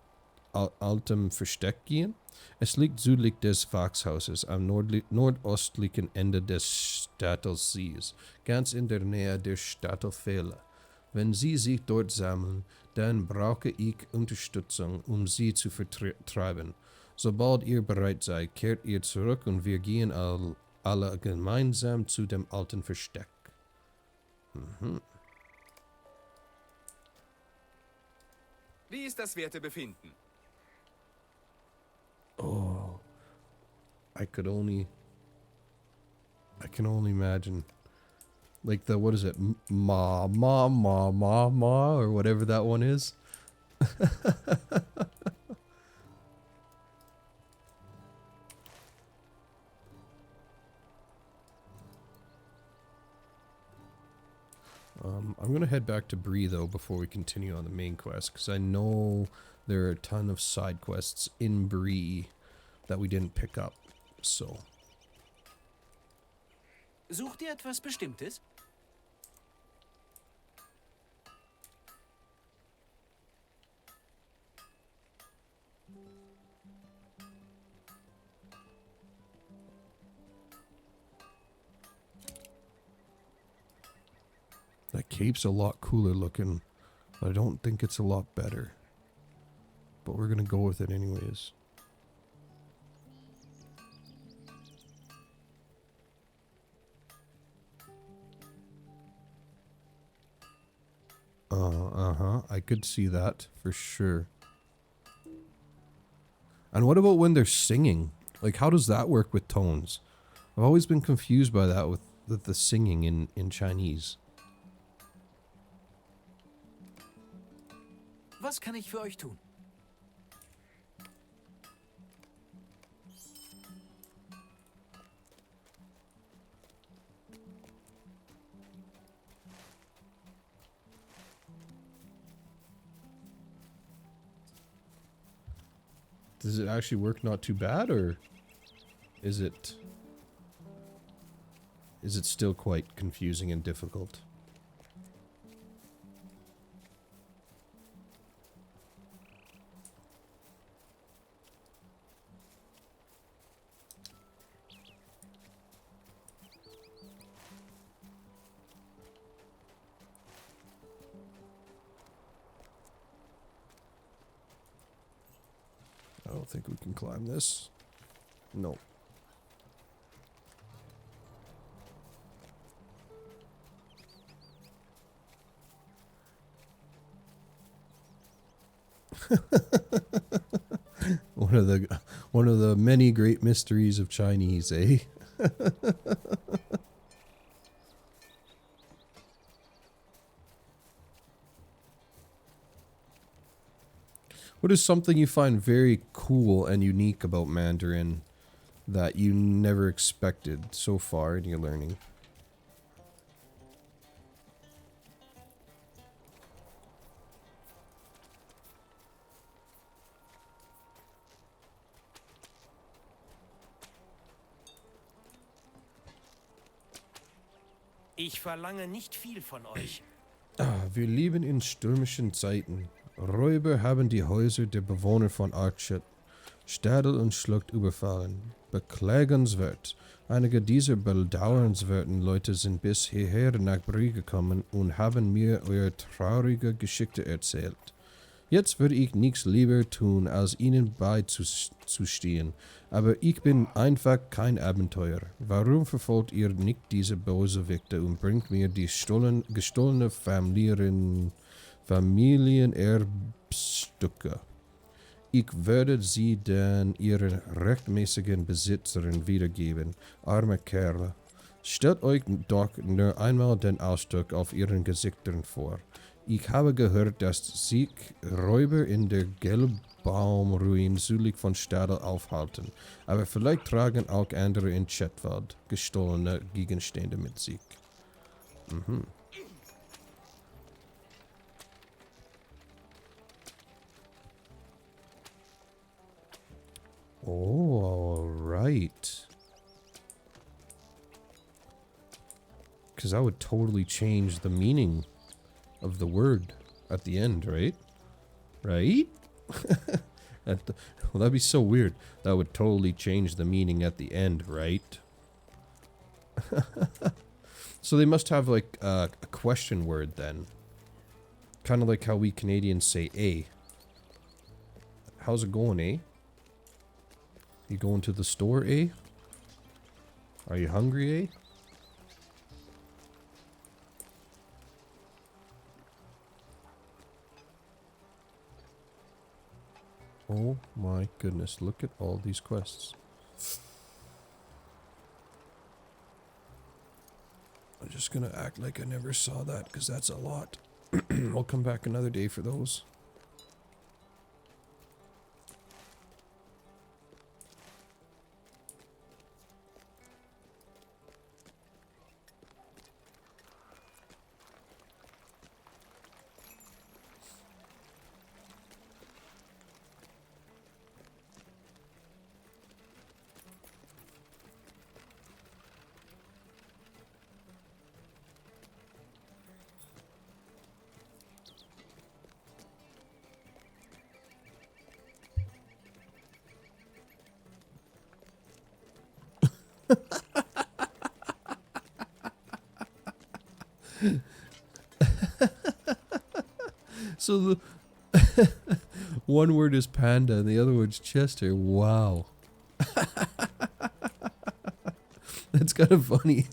altem Versteck gehen? Es liegt südlich des Wachshauses am nordostlichen Ende des Stadtelsees, ganz in der Nähe der Stadtelfälle. Wenn sie sich dort sammeln, dann brauche ich Unterstützung, um sie zu vertreiben. Sobald ihr bereit seid, kehrt ihr zurück und wir gehen alle gemeinsam zu dem alten Versteck. Wie ist das Wertebefinden? Oh, I can only imagine. Like what is it? Ma, or whatever that one is. I'm going to head back to Bree, though, before we continue on the main quest, because I know there are a ton of side quests in Bree that we didn't pick up, so. Sucht ihr etwas Bestimmtes? That cape's a lot cooler looking, but I don't think it's a lot better. But we're gonna go with it anyways. I could see that for sure. And what about when they're singing? Like, how does that work with tones? I've always been confused by that with the singing in Chinese. Was kann ich für euch tun? Does it actually work not too bad, or is it still quite confusing and difficult? I don't think we can climb this. No. one of the many great mysteries of Chinese, eh? What is something you find very cool and unique about Mandarin that you never expected so far in your learning? Ich verlange nicht viel von euch. Wir leben in stürmischen Zeiten. Räuber haben die Häuser der Bewohner von Archet, Stadel und Schlucht überfallen. Beklagenswert. Einige dieser bedauernswerten Leute sind bis hierher nach Brie gekommen und haben mir eure traurige Geschichte erzählt. Jetzt würde ich nichts lieber tun, als ihnen beizustehen. Aber ich bin einfach kein Abenteurer. Warum verfolgt ihr nicht diese Bösewichte und bringt mir die gestohlene Familienerbstücke? Ich werde sie dann ihren rechtmäßigen Besitzern wiedergeben. Arme Kerle. Stellt euch doch nur einmal den Ausdruck auf ihren Gesichtern vor. Ich habe gehört, dass sich Räuber in der Gelbbaumruine südlich von Stadel aufhalten. Aber vielleicht tragen auch andere in Chetwald gestohlene Gegenstände mit sich. Mhm. Oh, alright. Because that would totally change the meaning of the word at the end, right? Right? Well, that'd be so weird. That would totally change the meaning at the end, right? So they must have like a question word then. Kind of like how we Canadians say A. How's it going, eh? You going to the store, eh? Are you hungry, eh? Oh my goodness, look at all these quests. I'm just gonna act like I never saw that, because that's a lot. I'll come back another day for those. So the one word is panda and the other word's Chester. Wow. That's kind of funny.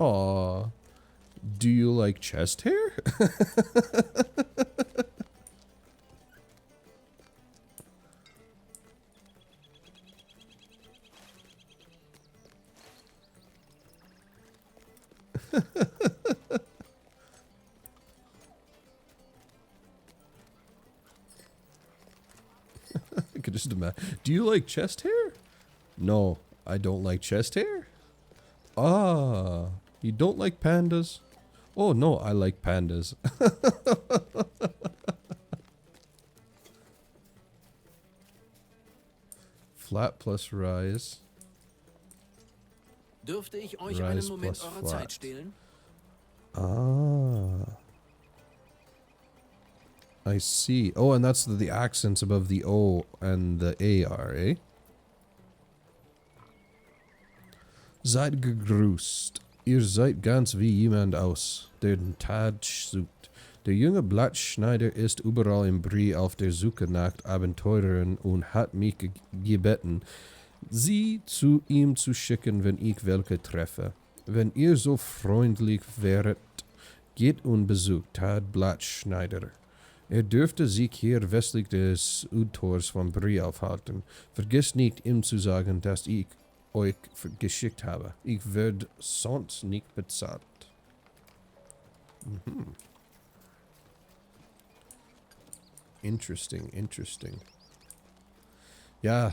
Aw. Do you like chest hair? I could just imagine. Do you like chest hair? No, I don't like chest hair. Ah, you don't like pandas? Oh no, I like pandas. Flat plus rise. Dürfte ich euch Rise einen Moment plus eurer flat. Zeit stehlen? Ah. I see. Oh, and that's the accents above the O and the A are, eh? Seid gegrüßt. Ihr seid ganz wie jemand aus den Tag sucht. Der junge Blattschneider ist überall im Brie auf der Suche nach Abenteurern und hat mich gebeten, sie zu ihm zu schicken, wenn ich welche treffe. Wenn ihr so freundlich wäret, geht und besucht Tad Blattschneider. Er dürfte sich hier westlich des Utors von Brie aufhalten. Vergesst nicht, ihm zu sagen, dass ich euch geschickt habe. Ich werde sonst nicht bezahlt. Mhm. Interesting, interesting. Yeah.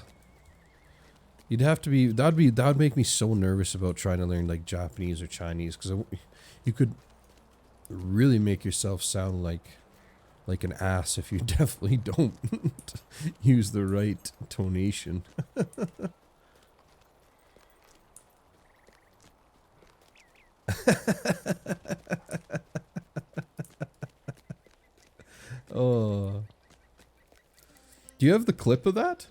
You'd have to be, that'd make me so nervous about trying to learn like Japanese or Chinese, because you could really make yourself sound like an ass if you definitely don't use the right tonation. Oh. Do you have the clip of that?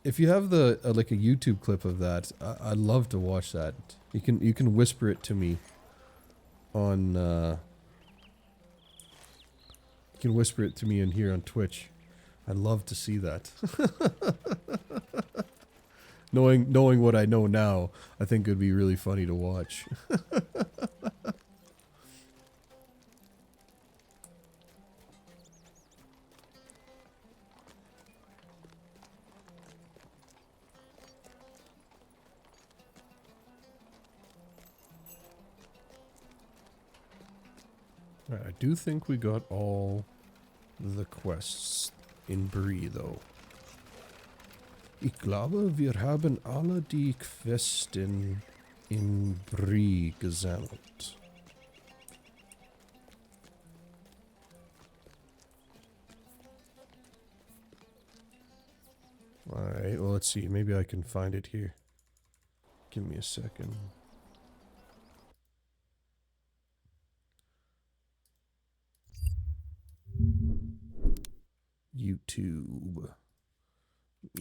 If you have the like a YouTube clip of that, I'd love to watch that. You can whisper it to me on you can whisper it to me in here on Twitch. I'd love to see that. Knowing what I know now, I think it'd be really funny to watch. Right, I do think we got all the quests in Brie, though. Ich glaube, wir haben alle die Questen in Brie gesammelt. Alright, well, let's see. Maybe I can find it here. Give me a second. YouTube.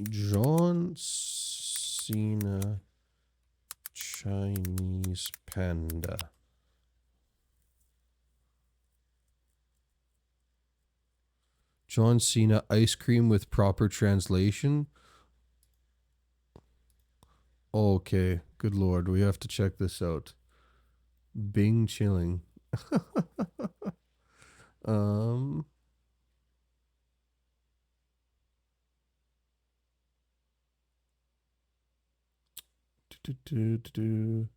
John Cena Chinese Panda. John Cena ice cream with proper translation. Okay, good lord, we have to check this out. Bing chilling. Do.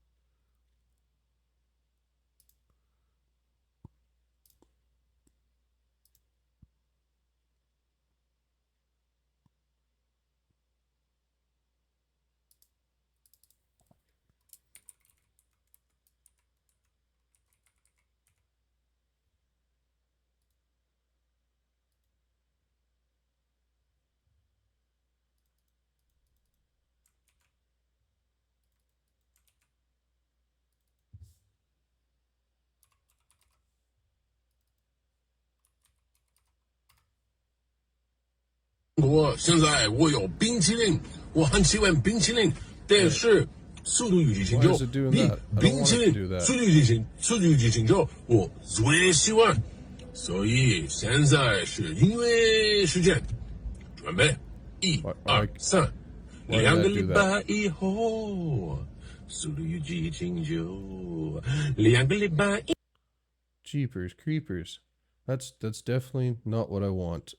现在我有冰淇淋，我很喜欢冰淇淋，但是速度与激情九比冰淇淋速度与激情九我最喜欢，所以现在是音乐时间，准备1、2、3，2个礼拜以后，速度与激情九2个礼拜。Jeepers creepers. That's definitely not what I want.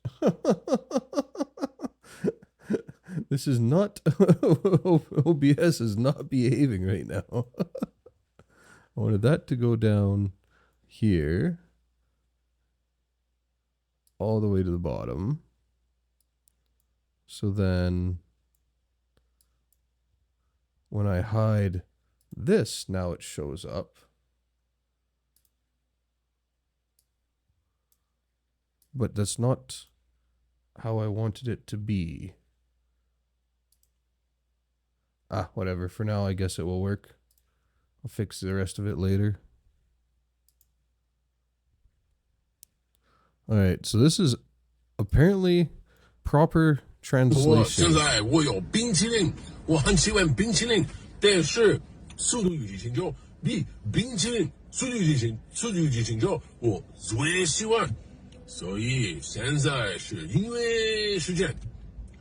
This is not OBS is not behaving right now. I wanted that to go down here all the way to the bottom. So then when I hide this, now it shows up. But that's not how I wanted it to be. Ah, whatever. For now, I guess it will work. I'll fix the rest of it later. Alright, so this is apparently proper 我 translation. 现在我有冰淇淋，我很喜欢冰淇淋，但是速度与激情就比冰淇淋速度与激情就我最喜欢，所以现在是音乐时间，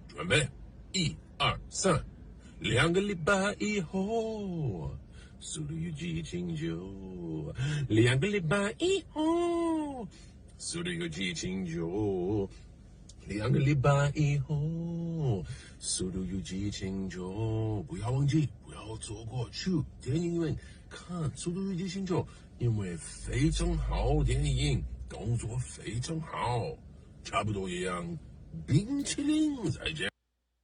准备1、2、3，2个礼拜以后，速度与激情就2个礼拜以后，速度与激情就。2个礼拜以后，速度与激情就不要忘记，不要错过去电影院看《速度与激情》就，因为非常好电影，动作非常好，差不多一样。冰淇淋再见。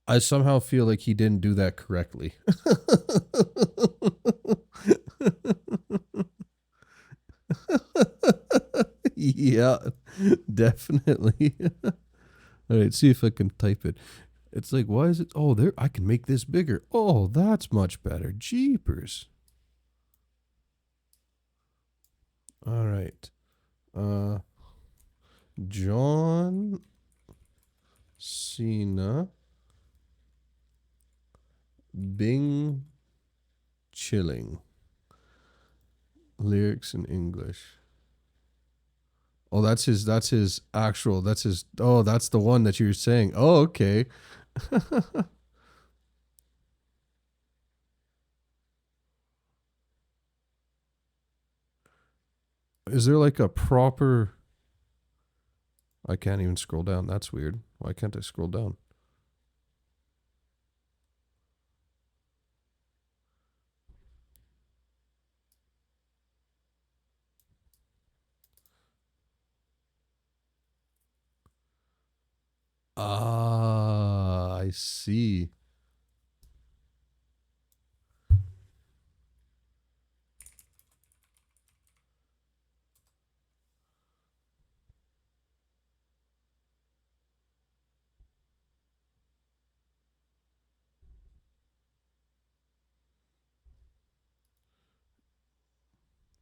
I somehow feel like he didn't do that correctly. Yeah, definitely. All right, see if I can type it. It's like, why is it? Oh, there, I can make this bigger. Oh, that's much better. Jeepers. All right. John Cena Bing Chilling. Lyrics in English. Oh, that's his actual, oh, that's the one that you're saying. Oh, okay. Is there like a proper, I can't even scroll down. That's weird. Why can't I scroll down? Ah, I see.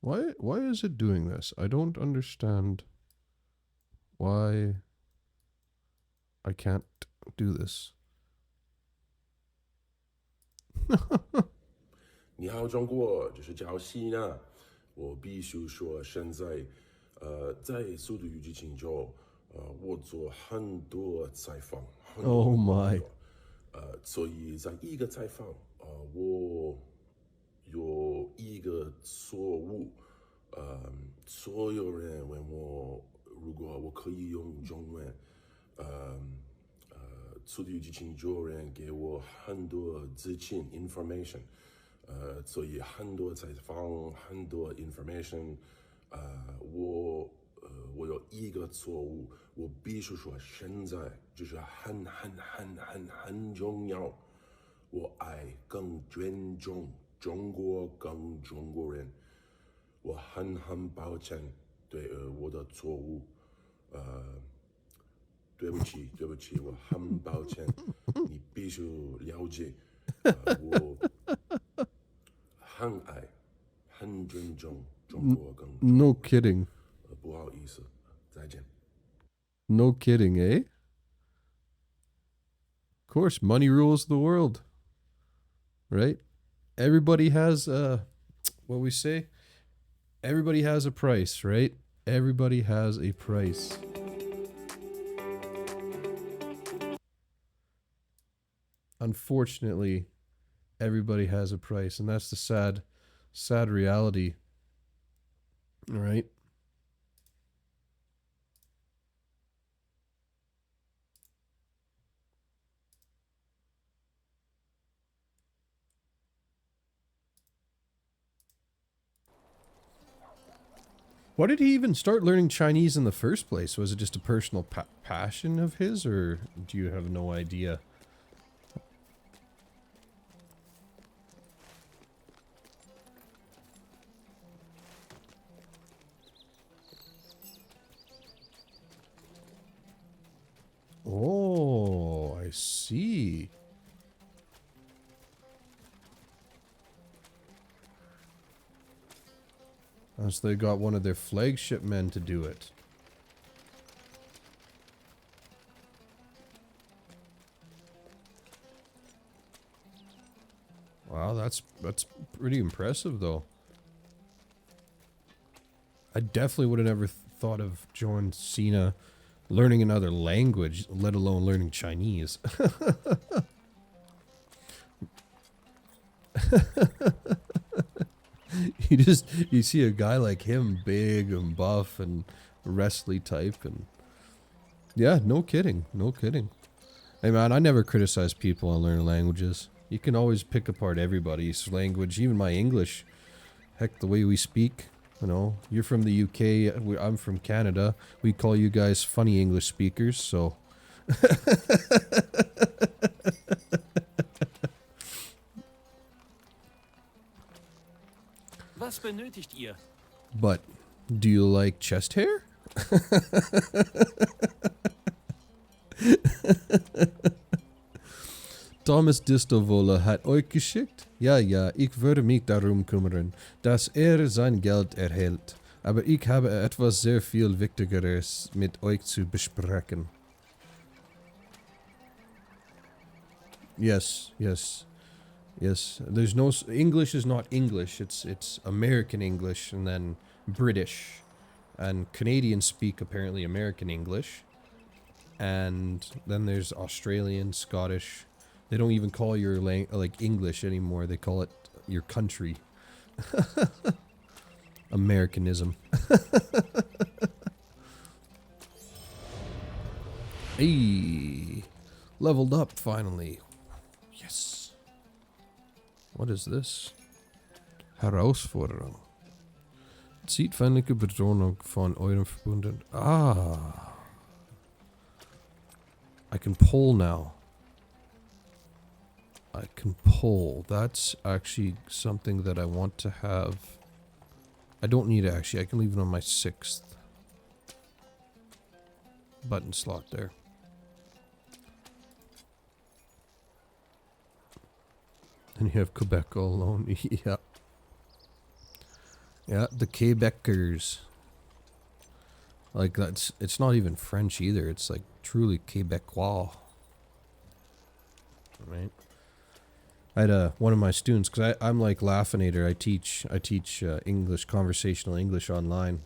Why is it doing this? I don't understand why I can't do this. 你好，中国，这是叫西娜。我必须说，现在，在《速度与激情》中，我做很多采访，很多 Oh my. 所以在一个采访，我有一个错误，所有人问我，如果我可以用中文，速度与激情中人给我很多资讯 information。所以很多采访，很多 information，我有一个错误，我必须说现在就是很重要，我爱更尊重中国跟中国人，我很抱歉对我的错误，对不起，我很抱歉，你必须了解，我。很爱，很尊重中国跟中国。No kidding. 不好意思，再见。No kidding, eh? Of course, money rules the world. Right? Everybody has what we say? Everybody has a price, right? Everybody has a price. Unfortunately, everybody has a price, and that's the sad reality. All right. Why did he even start learning Chinese in the first place? Was it just a personal passion of his, or do you have no idea? Oh, I see. Unless they got one of their flagship men to do it. Wow, that's pretty impressive though. I definitely would have never thought of John Cena learning another language, let alone learning Chinese. You see a guy like him, big and buff and wrestly type, and yeah, no kidding. Hey man, I never criticize people on learning languages. You can always pick apart everybody's language, even my English. Heck, the way we speak. You know, you're from the UK, I'm from Canada. We call you guys funny English speakers, so. Was benötigt ihr? But, do you like chest hair? Thomas Distelwolle hat euch geschickt? Ja, ich würde mich darum kümmern, dass sein Geld erhält. Aber ich habe etwas sehr viel Wichtigeres mit euch zu besprechen. Yes. There's no English is not English. It's American English and then British, and Canadians speak apparently American English, and then there's Australian, Scottish. They don't even call your like English anymore. They call it your country. Americanism. Hey, leveled up finally. Yes. What is this? Herausforderung. Zieht feindliche Bedrohung von eurem Verbunden. Ah. I can pull now. I can pull. That's actually something that I want to have. I don't need it actually. I can leave it on my 6th button slot there. And you have Quebec all alone. Yeah. Yeah, the Quebecers. Like it's not even French either. It's like truly Quebecois. Right? I had one of my students, because I'm like Laughinator. I teach English, conversational English online,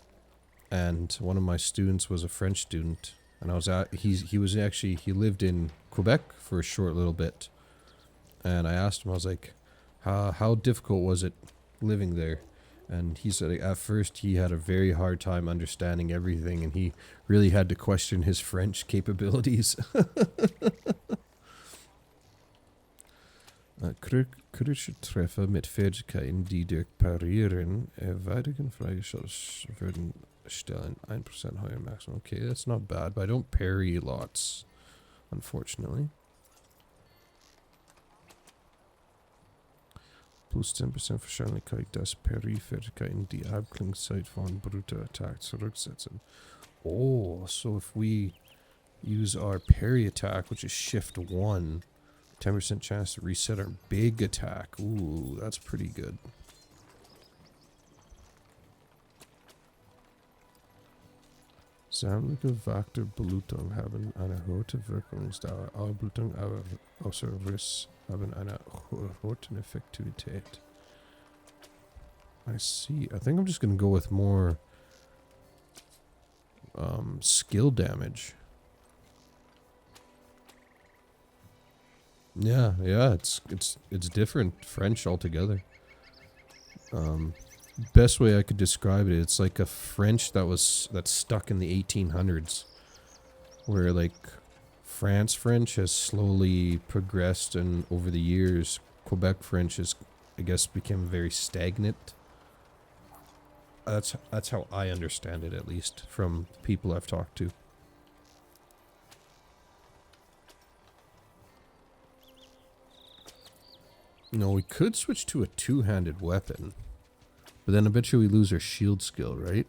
and one of my students was a French student, and he lived in Quebec for a short little bit, and I asked him, I was like, how difficult was it living there? And he said at first he had a very hard time understanding everything, and he really had to question his French capabilities. Kritische Treffer mit Fähigkeiten, die durch Parieren erweitern freigeschaltet würden, stellen 1% higher maximum. Okay, that's not bad, but I don't parry lots, unfortunately. Plus 10% Wahrscheinlichkeit, dass Parry-Fertigkeiten die Abklingzeit von bruter Attack zurücksetzen. Oh, so if we use our parry attack, which is shift 1, 10% chance to reset our big attack. Ooh, that's pretty good. Sämtliche Vektorblutung haben eine hohe Wirkungsdauer. Alle Blutungen außer Riss haben eine hohe Effektivität. I see. I think I'm just going to go with more skill damage. Yeah, it's different French altogether. Best way I could describe it, it's like a French that's stuck in the 1800s, where like France French has slowly progressed, and over the years Quebec French has, I guess, become very stagnant. That's how I understand it, at least from people I've talked to. No, we could switch to a two-handed weapon. But then I bet you we lose our shield skill, right?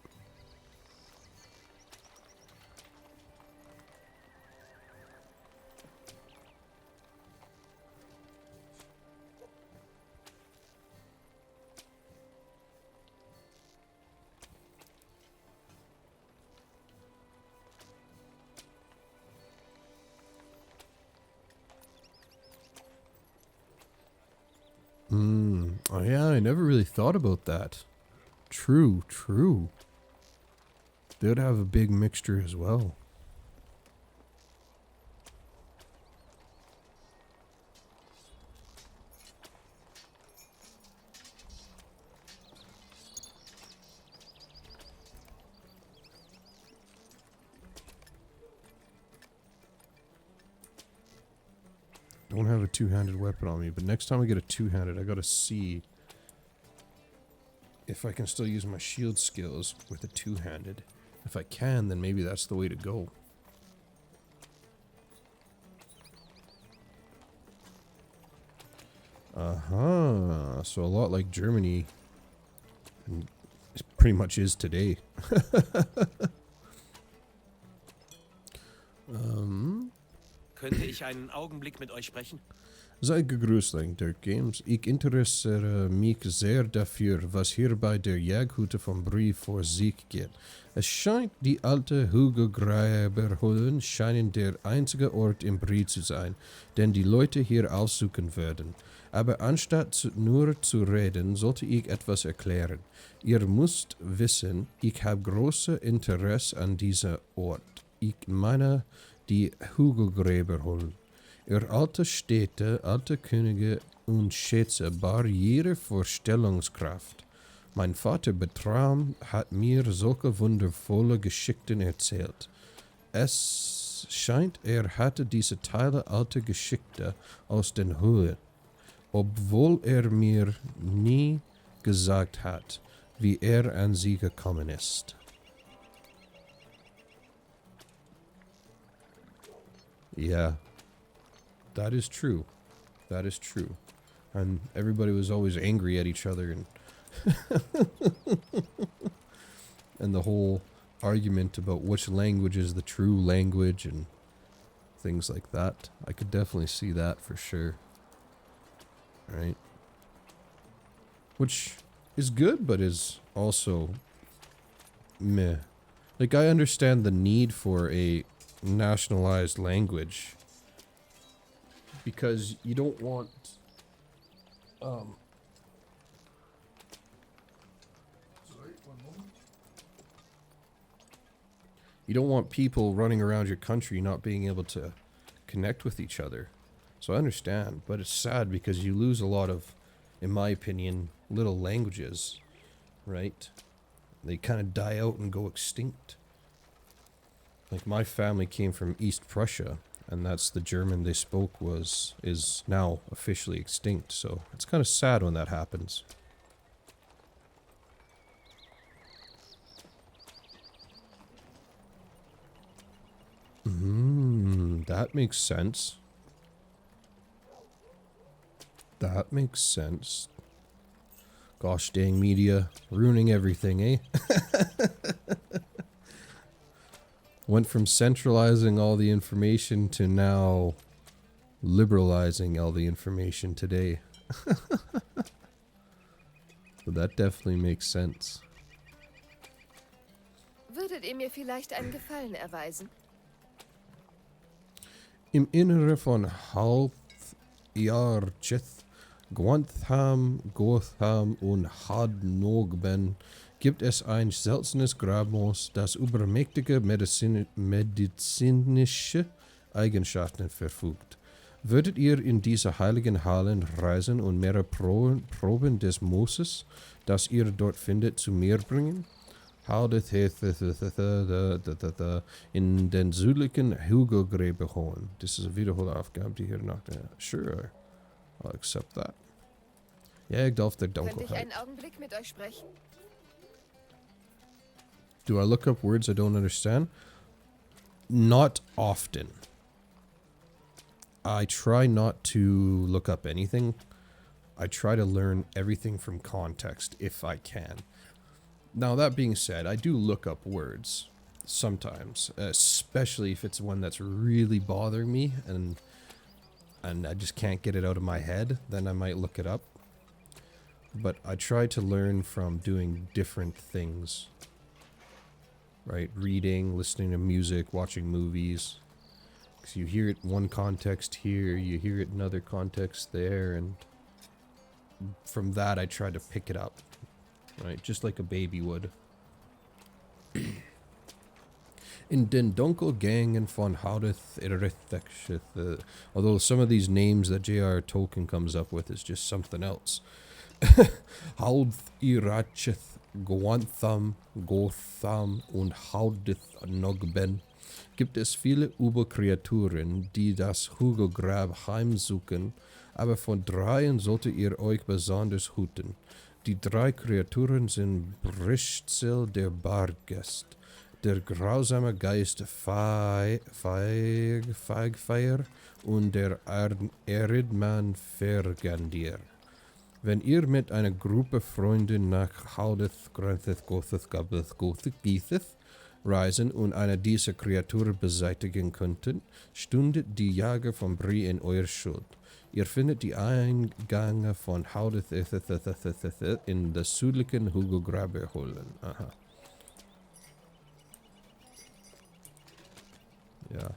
Oh yeah, I never really thought about that. True, true. They would have a big mixture as well. Don't have a two-handed weapon on me, but next time I get a two-handed, I gotta see if I can still use my shield skills with a two-handed. If I can, then maybe that's the way to go. So a lot like Germany pretty much is today. Könnte ich einen Augenblick mit euch sprechen? Sei gegrüßt, der Games. Ich interessiere mich sehr dafür, was hier bei der Jagdhütte von Brie vor sich geht. Es scheint, die alte Hügelgräberhöhlen scheinen der einzige Ort in Brie zu sein, den die Leute hier aufsuchen werden. Aber anstatt nur zu reden, sollte ich etwas erklären. Ihr müsst wissen, ich habe große Interesse an diesem Ort. Ich meine die Hügelgräberhöhlen. Ihr alte Städte, alte Könige und Schätze bar jede Vorstellungskraft. Mein Vater Bertram hat mir solche wundervolle Geschichten erzählt. Es scheint, er hatte diese Teile alter Geschichte aus den Höhlen, obwohl er mir nie gesagt hat, wie er an sie gekommen ist. Yeah. That is true. That is true. And everybody was always angry at each other and and the whole argument about which language is the true language and things like that. I could definitely see that for sure. Right? Which is good, but is also meh. Like, I understand the need for a nationalized language, because you don't want you don't want people running around your country not being able to connect with each other. So I understand, but it's sad because you lose a lot of, in my opinion, little languages, right? They kind of die out and go extinct. Like, my family came from East Prussia, and that's the German they spoke is now officially extinct, so it's kind of sad when that happens. That makes sense. That makes sense. Gosh dang media, ruining everything, eh? Went from centralizing all the information to now liberalizing all the information today. But that definitely makes sense. Würdet ihr mir vielleicht einen Gefallen erweisen? Im Innere von Halfjarcheth, Gwantham, Gotham und Hadnogben gibt es ein seltenes Grabmoos, das über mächtige medizinische Eigenschaften verfügt. Würdet ihr in diese heiligen Hallen reisen und mehrere Proben des Mooses, das ihr dort findet, zu mir bringen? Haltet in den südlichen Hügelgräberhöhlen. Das ist eine Wiederholaufgabe, die hier nach der... Sure, I'll accept that. Jagd auf der Könnte ich Dunkelheit. einen Augenblick mit euch sprechen? Do I look up words I don't understand? Not often. I try not to look up anything. I try to learn everything from context if I can. Now, that being said, I do look up words sometimes, especially if it's one that's really bothering me and I just can't get it out of my head, then I might look it up. But I try to learn from doing different things. Right? Reading, listening to music, watching movies. Because you hear it in one context here, you hear it in another context there, and from that I tried to pick it up, right? Just like a baby would. In den Dunkelgängen von Haudeth Erithexith. Although some of these names that J.R. Tolkien comes up with is just something else. Haudth Iracheth Gwantham Gotham und Haudith Nogben. Gibt es viele Überkreaturen, die das Hügelgrab heimsuchen, aber von dreien solltet ihr euch besonders hüten. Die 3 Kreaturen sind Brichtzel der Bargest, der grausame Geist Feigfeier und der Eridman Vergandir. Wenn ihr mit einer Gruppe Freunde nach Haudeth, Grantheth, Gotheth, Gableth, Gotheth, Gietheth reisen und eine dieser Kreaturen beseitigen könnten, stündet die Jäger von Brie in euer Schuld. Ihr findet die Eingänge von Haudeth in der südlichen Hügelgraberholen. Aha. Yeah.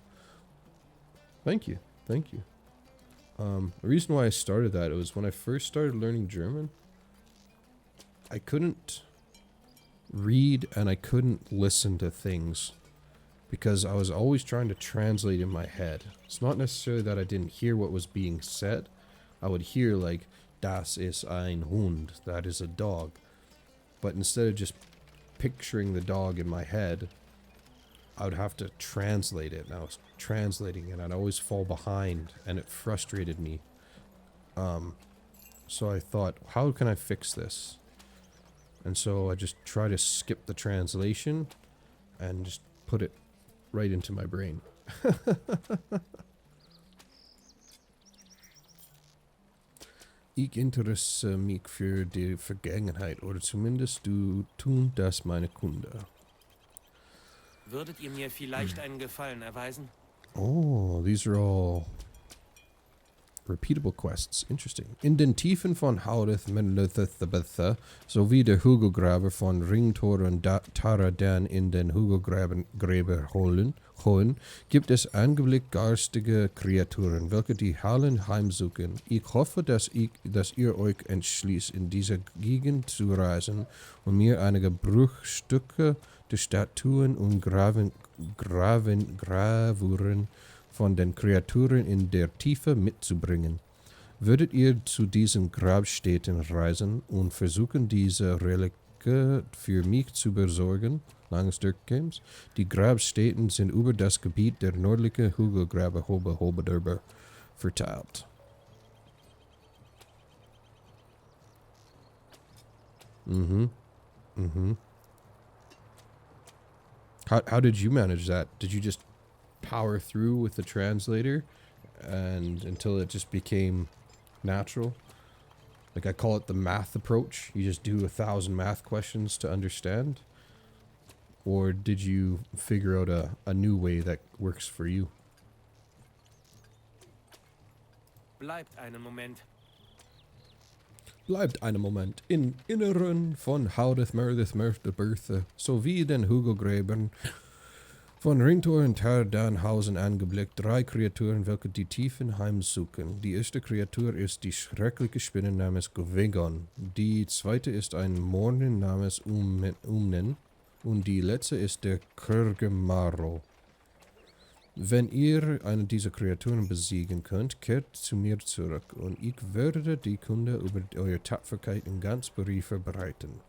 Thank you. Thank you. The reason why I started that was when I first started learning German, I couldn't read and I couldn't listen to things because I was always trying to translate in my head. It's not necessarily that I didn't hear what was being said. I would hear like, das ist ein Hund, that is a dog. But instead of just picturing the dog in my head, I would have to translate it, and I was translating it, and I'd always fall behind, and it frustrated me. So I thought, how can I fix this? And so I just try to skip the translation and just put it right into my brain. Ich interessiere mich für die Vergangenheit, oder zumindest du tun das meine Kunde. Würdet ihr mir vielleicht einen Gefallen erweisen? Oh, these are all repeatable quests. Interesting. In den Tiefen von Haudeth Menlethethebetha sowie der Hügelgraber von Ringtor und Taradan in den Hügelgräberholen gibt es angeblich garstige Kreaturen, welche die Hallen heimsuchen. Ich hoffe, dass ihr euch entschließt, in diese Gegend zu reisen und mir einige Bruchstücke der Statuen und Gravuren von den Kreaturen in der Tiefe mitzubringen. Würdet ihr zu diesen Grabstätten reisen und versuchen, diese Reliquie für mich zu besorgen? Langes Dirk Games. Die Grabstätten sind über das Gebiet der nördlichen Hügelgrabe Hobe verteilt. How did you manage that? Did you just power through with the translator and until it just became natural? Like I call it the math approach. You just do 1,000 math questions to understand? Or did you figure out a new way that works for you? Bleibt einen Moment. Bleibt einen Moment in Inneren von Haudeth Berthe sowie den Hügelgräbern von Ringtor und Tardanhausen angeblickt 3 Kreaturen, welche die Tiefen heimsuchen. Die erste Kreatur ist die schreckliche Spinne namens Govegon. Die zweite ist ein Mornen namens Umnen. Und die letzte ist der Kurgemaro. Wenn ihr eine dieser Kreaturen besiegen könnt, kehrt zu mir zurück und ich werde die Kunde über eure Tapferkeit in ganz Brie verbreiten.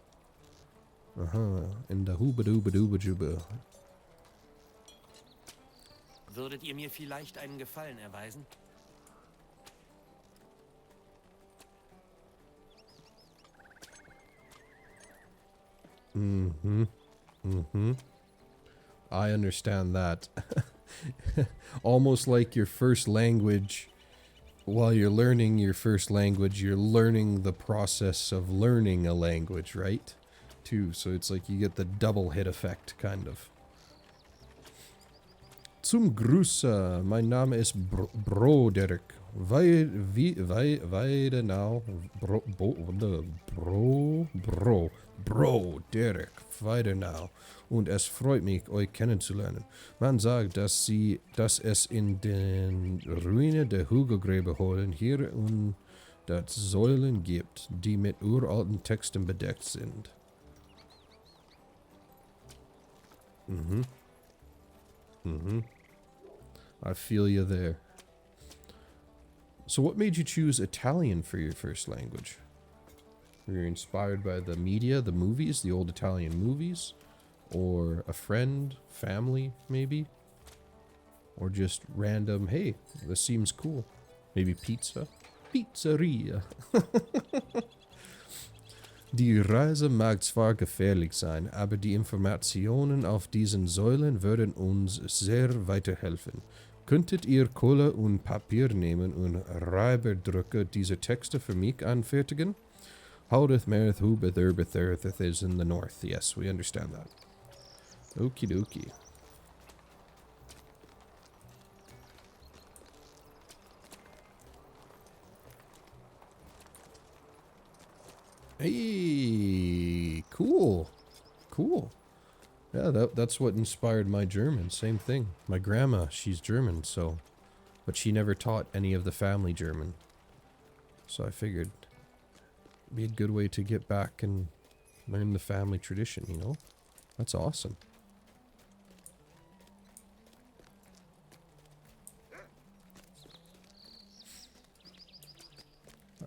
Aha, in der Hubedubedubejube. Würdet ihr mir vielleicht einen Gefallen erweisen? I understand that. Almost like your first language, while you're learning your first language, you're learning the process of learning a language, right? Too, so it's like you get the double hit effect, kind of. Zum Gruße, mein Name ist Broderick. Weidenau. Broderick. Weidenau. Und es freut mich, euch kennenzulernen. Man sagt, dass es in den Ruinen der Hügelgräberholen hier dass Säulen gibt, die mit uralten Texten bedeckt sind. I feel you there. So what made you choose Italian for your first language? Were you inspired by the media, the movies, the old Italian movies? Or a friend, family, maybe? Or just random, hey, this seems cool. Maybe pizza? Pizzeria. Die Reise mag zwar gefährlich sein, aber die Informationen auf diesen Säulen würden uns sehr weiterhelfen. Könntet ihr Kohle und Papier nehmen und Reiberdrucke diese Texte für mich anfertigen? Houdeth merith hubeth erbeth is in the north. Yes, we understand that. Okie dokie. Hey, cool. Cool. Yeah, that's what inspired my German. Same thing. My grandma, she's German, so... But she never taught any of the family German. So I figured it'd be a good way to get back and learn the family tradition, you know? That's awesome.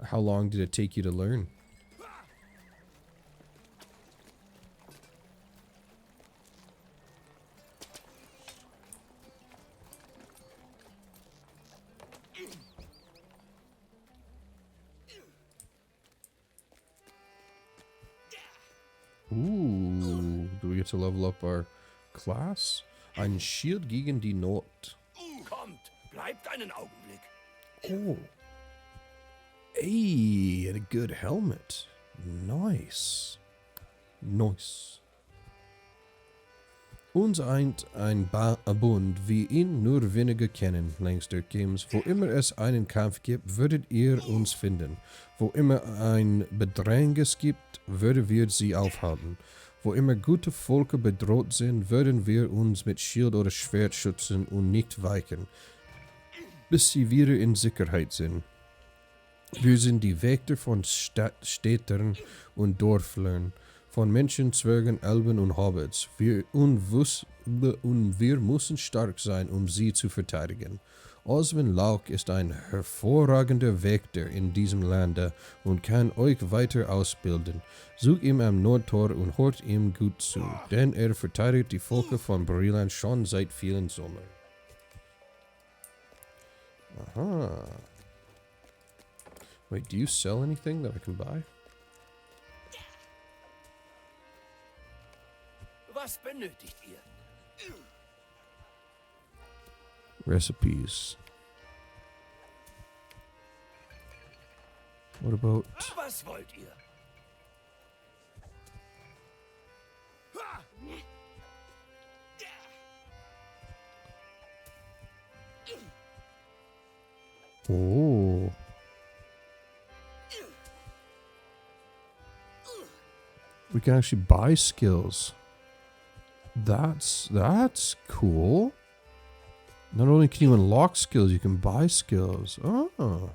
How long did it take you to learn? Ooh, do we get to level up our class? Ein Schild gegen die Not. Kommt, bleibt einen Augenblick. Oh. Hey, and a good helmet. Nice. Nice. Uns eint ein Bund, wie ihn nur wenige kennen, Langster Games. Wo immer es einen Kampf gibt, würdet ihr uns finden. Wo immer ein Bedrängnis gibt, würden wir sie aufhalten. Wo immer gute Volke bedroht sind, würden wir uns mit Schild oder Schwert schützen und nicht weichen, bis sie wieder in Sicherheit sind. Wir sind die Wächter von Städtern und Dorflern, von Menschen, Zwergen, Elben und Hobbits. Wir müssen stark sein, um sie zu verteidigen. Oswin Lauk ist ein hervorragender Wächter in diesem Lande und kann euch weiter ausbilden. Sucht ihm am Nordtor und hört ihm gut zu, denn er verteidigt die Völker von Breland schon seit vielen Sommern. Aha. Wait, do you sell anything that I can buy? Was benötigt ihr? Recipes. What about... Was wollt ihr? Oh. We can actually buy skills. That's cool. Not only can you unlock skills, you can buy skills. Oh.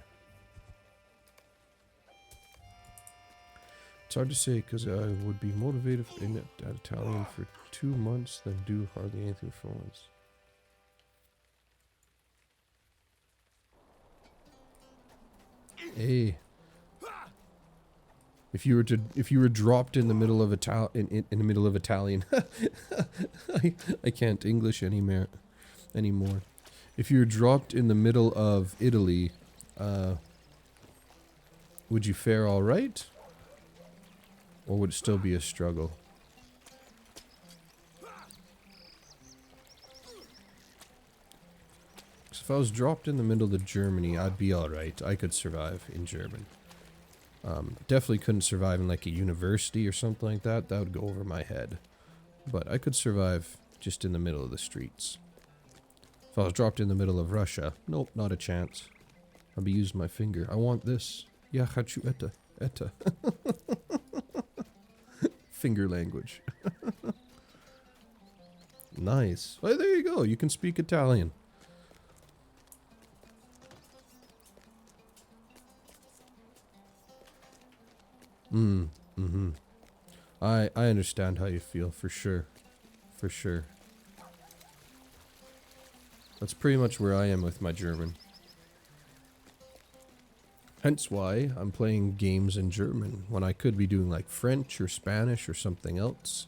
It's hard to say because I would be motivated in Italian for 2 months, then do hardly anything for once. Hey. If you were dropped in the middle of in the middle of Italian, I can't English anymore. If you were dropped in the middle of Italy, would you fare all right, or would it still be a struggle? So if I was dropped in the middle of Germany, I'd be all right. I could survive in German. Definitely couldn't survive in like a university or something like that. That would go over my head. But I could survive just in the middle of the streets. If I was dropped in the middle of Russia, nope, not a chance. I'd be using my finger. I want this. Ja, хочу это. Finger language. Nice. Well, there you go. You can speak Italian. I understand how you feel, for sure. For sure. That's pretty much where I am with my German. Hence why I'm playing games in German when I could be doing like French or Spanish or something else.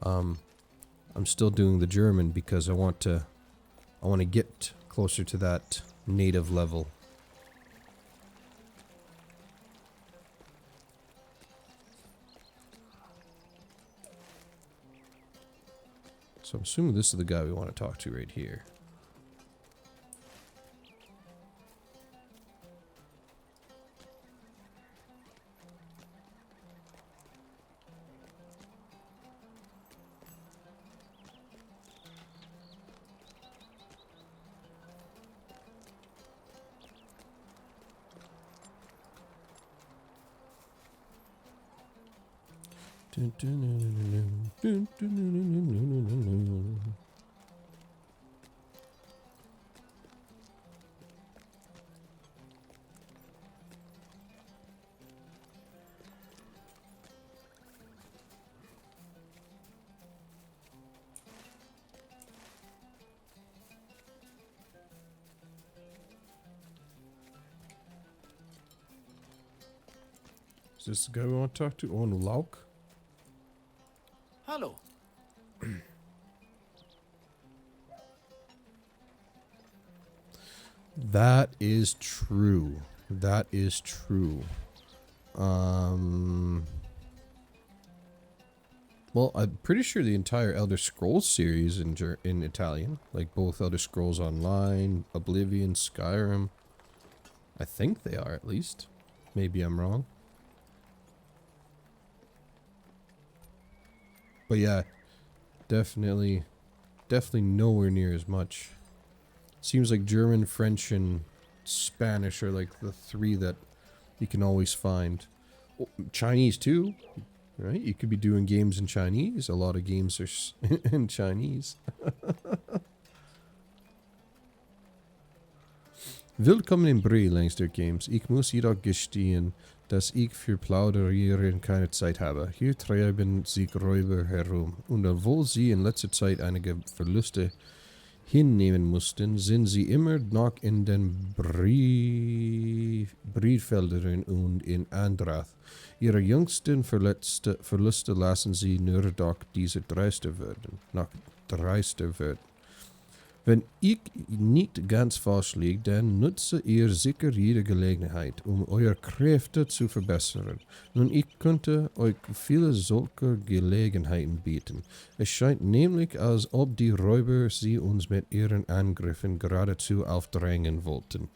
I'm still doing the German because I want to get closer to that native level. So I'm assuming this is the guy we want to talk to right here. Is this the guy we want to talk to? Oh, no, Lauk? Hallo. That is true. That is true. Well, I'm pretty sure the entire Elder Scrolls series in Italian, like both Elder Scrolls Online, Oblivion, Skyrim. I think they are, at least. Maybe I'm wrong. But yeah, definitely nowhere near as much. Seems like German, French, and Spanish are like the three that you can always find. Oh, Chinese too, right? You could be doing games in Chinese. A lot of games are in Chinese. Willkommen in Brie, Langster Games. Ich muss jedoch gestehen, dass ich für Plauderieren keine Zeit habe. Hier treiben sich Räuber herum. Und obwohl sie in letzter Zeit einige Verluste hinnehmen mussten, sind sie immer noch in den Brieffeldern und in Andrath. Ihre jüngsten Verluste lassen sie nur doch diese dreister werden. Wenn ich nicht ganz falsch liege, dann nutze ihr sicher jede Gelegenheit, um eure Kräfte zu verbessern. Nun, ich könnte euch viele solcher Gelegenheiten bieten. Es scheint nämlich, als ob die Räuber sie uns mit ihren Angriffen geradezu aufdrängen wollten.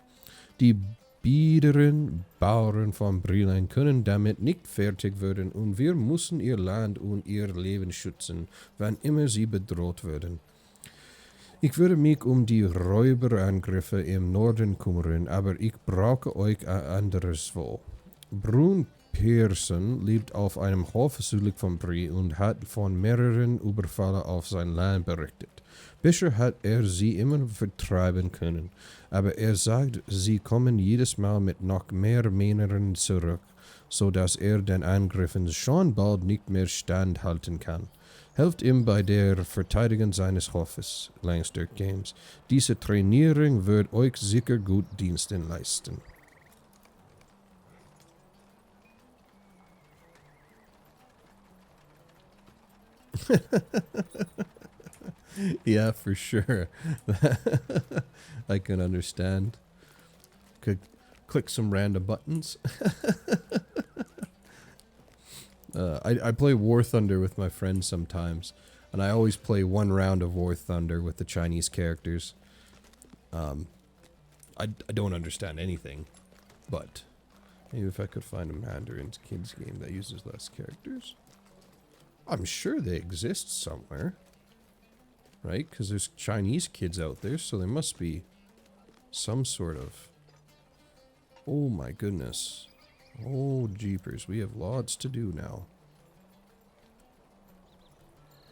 Die biederen Bauern von Brielein können damit nicht fertig werden und wir müssen ihr Land und ihr Leben schützen, wann immer sie bedroht werden. Ich würde mich um die Räuberangriffe im Norden kümmern, aber ich brauche euch anderswo. Brun Pearson lebt auf einem Hof südlich von Brie und hat von mehreren Überfällen auf sein Land berichtet. Bisher hat er sie immer vertreiben können, aber er sagt, sie kommen jedes Mal mit noch mehr Männern zurück, so dass er den Angriffen schon bald nicht mehr standhalten kann. Helft ihm bei der Verteidigung seines Hofes, Langster Games. Diese Trainierung wird euch sicher gut Diensten leisten. Yeah, for sure. I can understand. Could click some random buttons. I play War Thunder with my friends sometimes, and I always play one round of War Thunder with the Chinese characters. I don't understand anything, but maybe if I could find a Mandarin kids game that uses less characters. I'm sure they exist somewhere, right? Because there's Chinese kids out there, so there must be some sort of... Oh my goodness. Oh jeepers, we have lots to do now.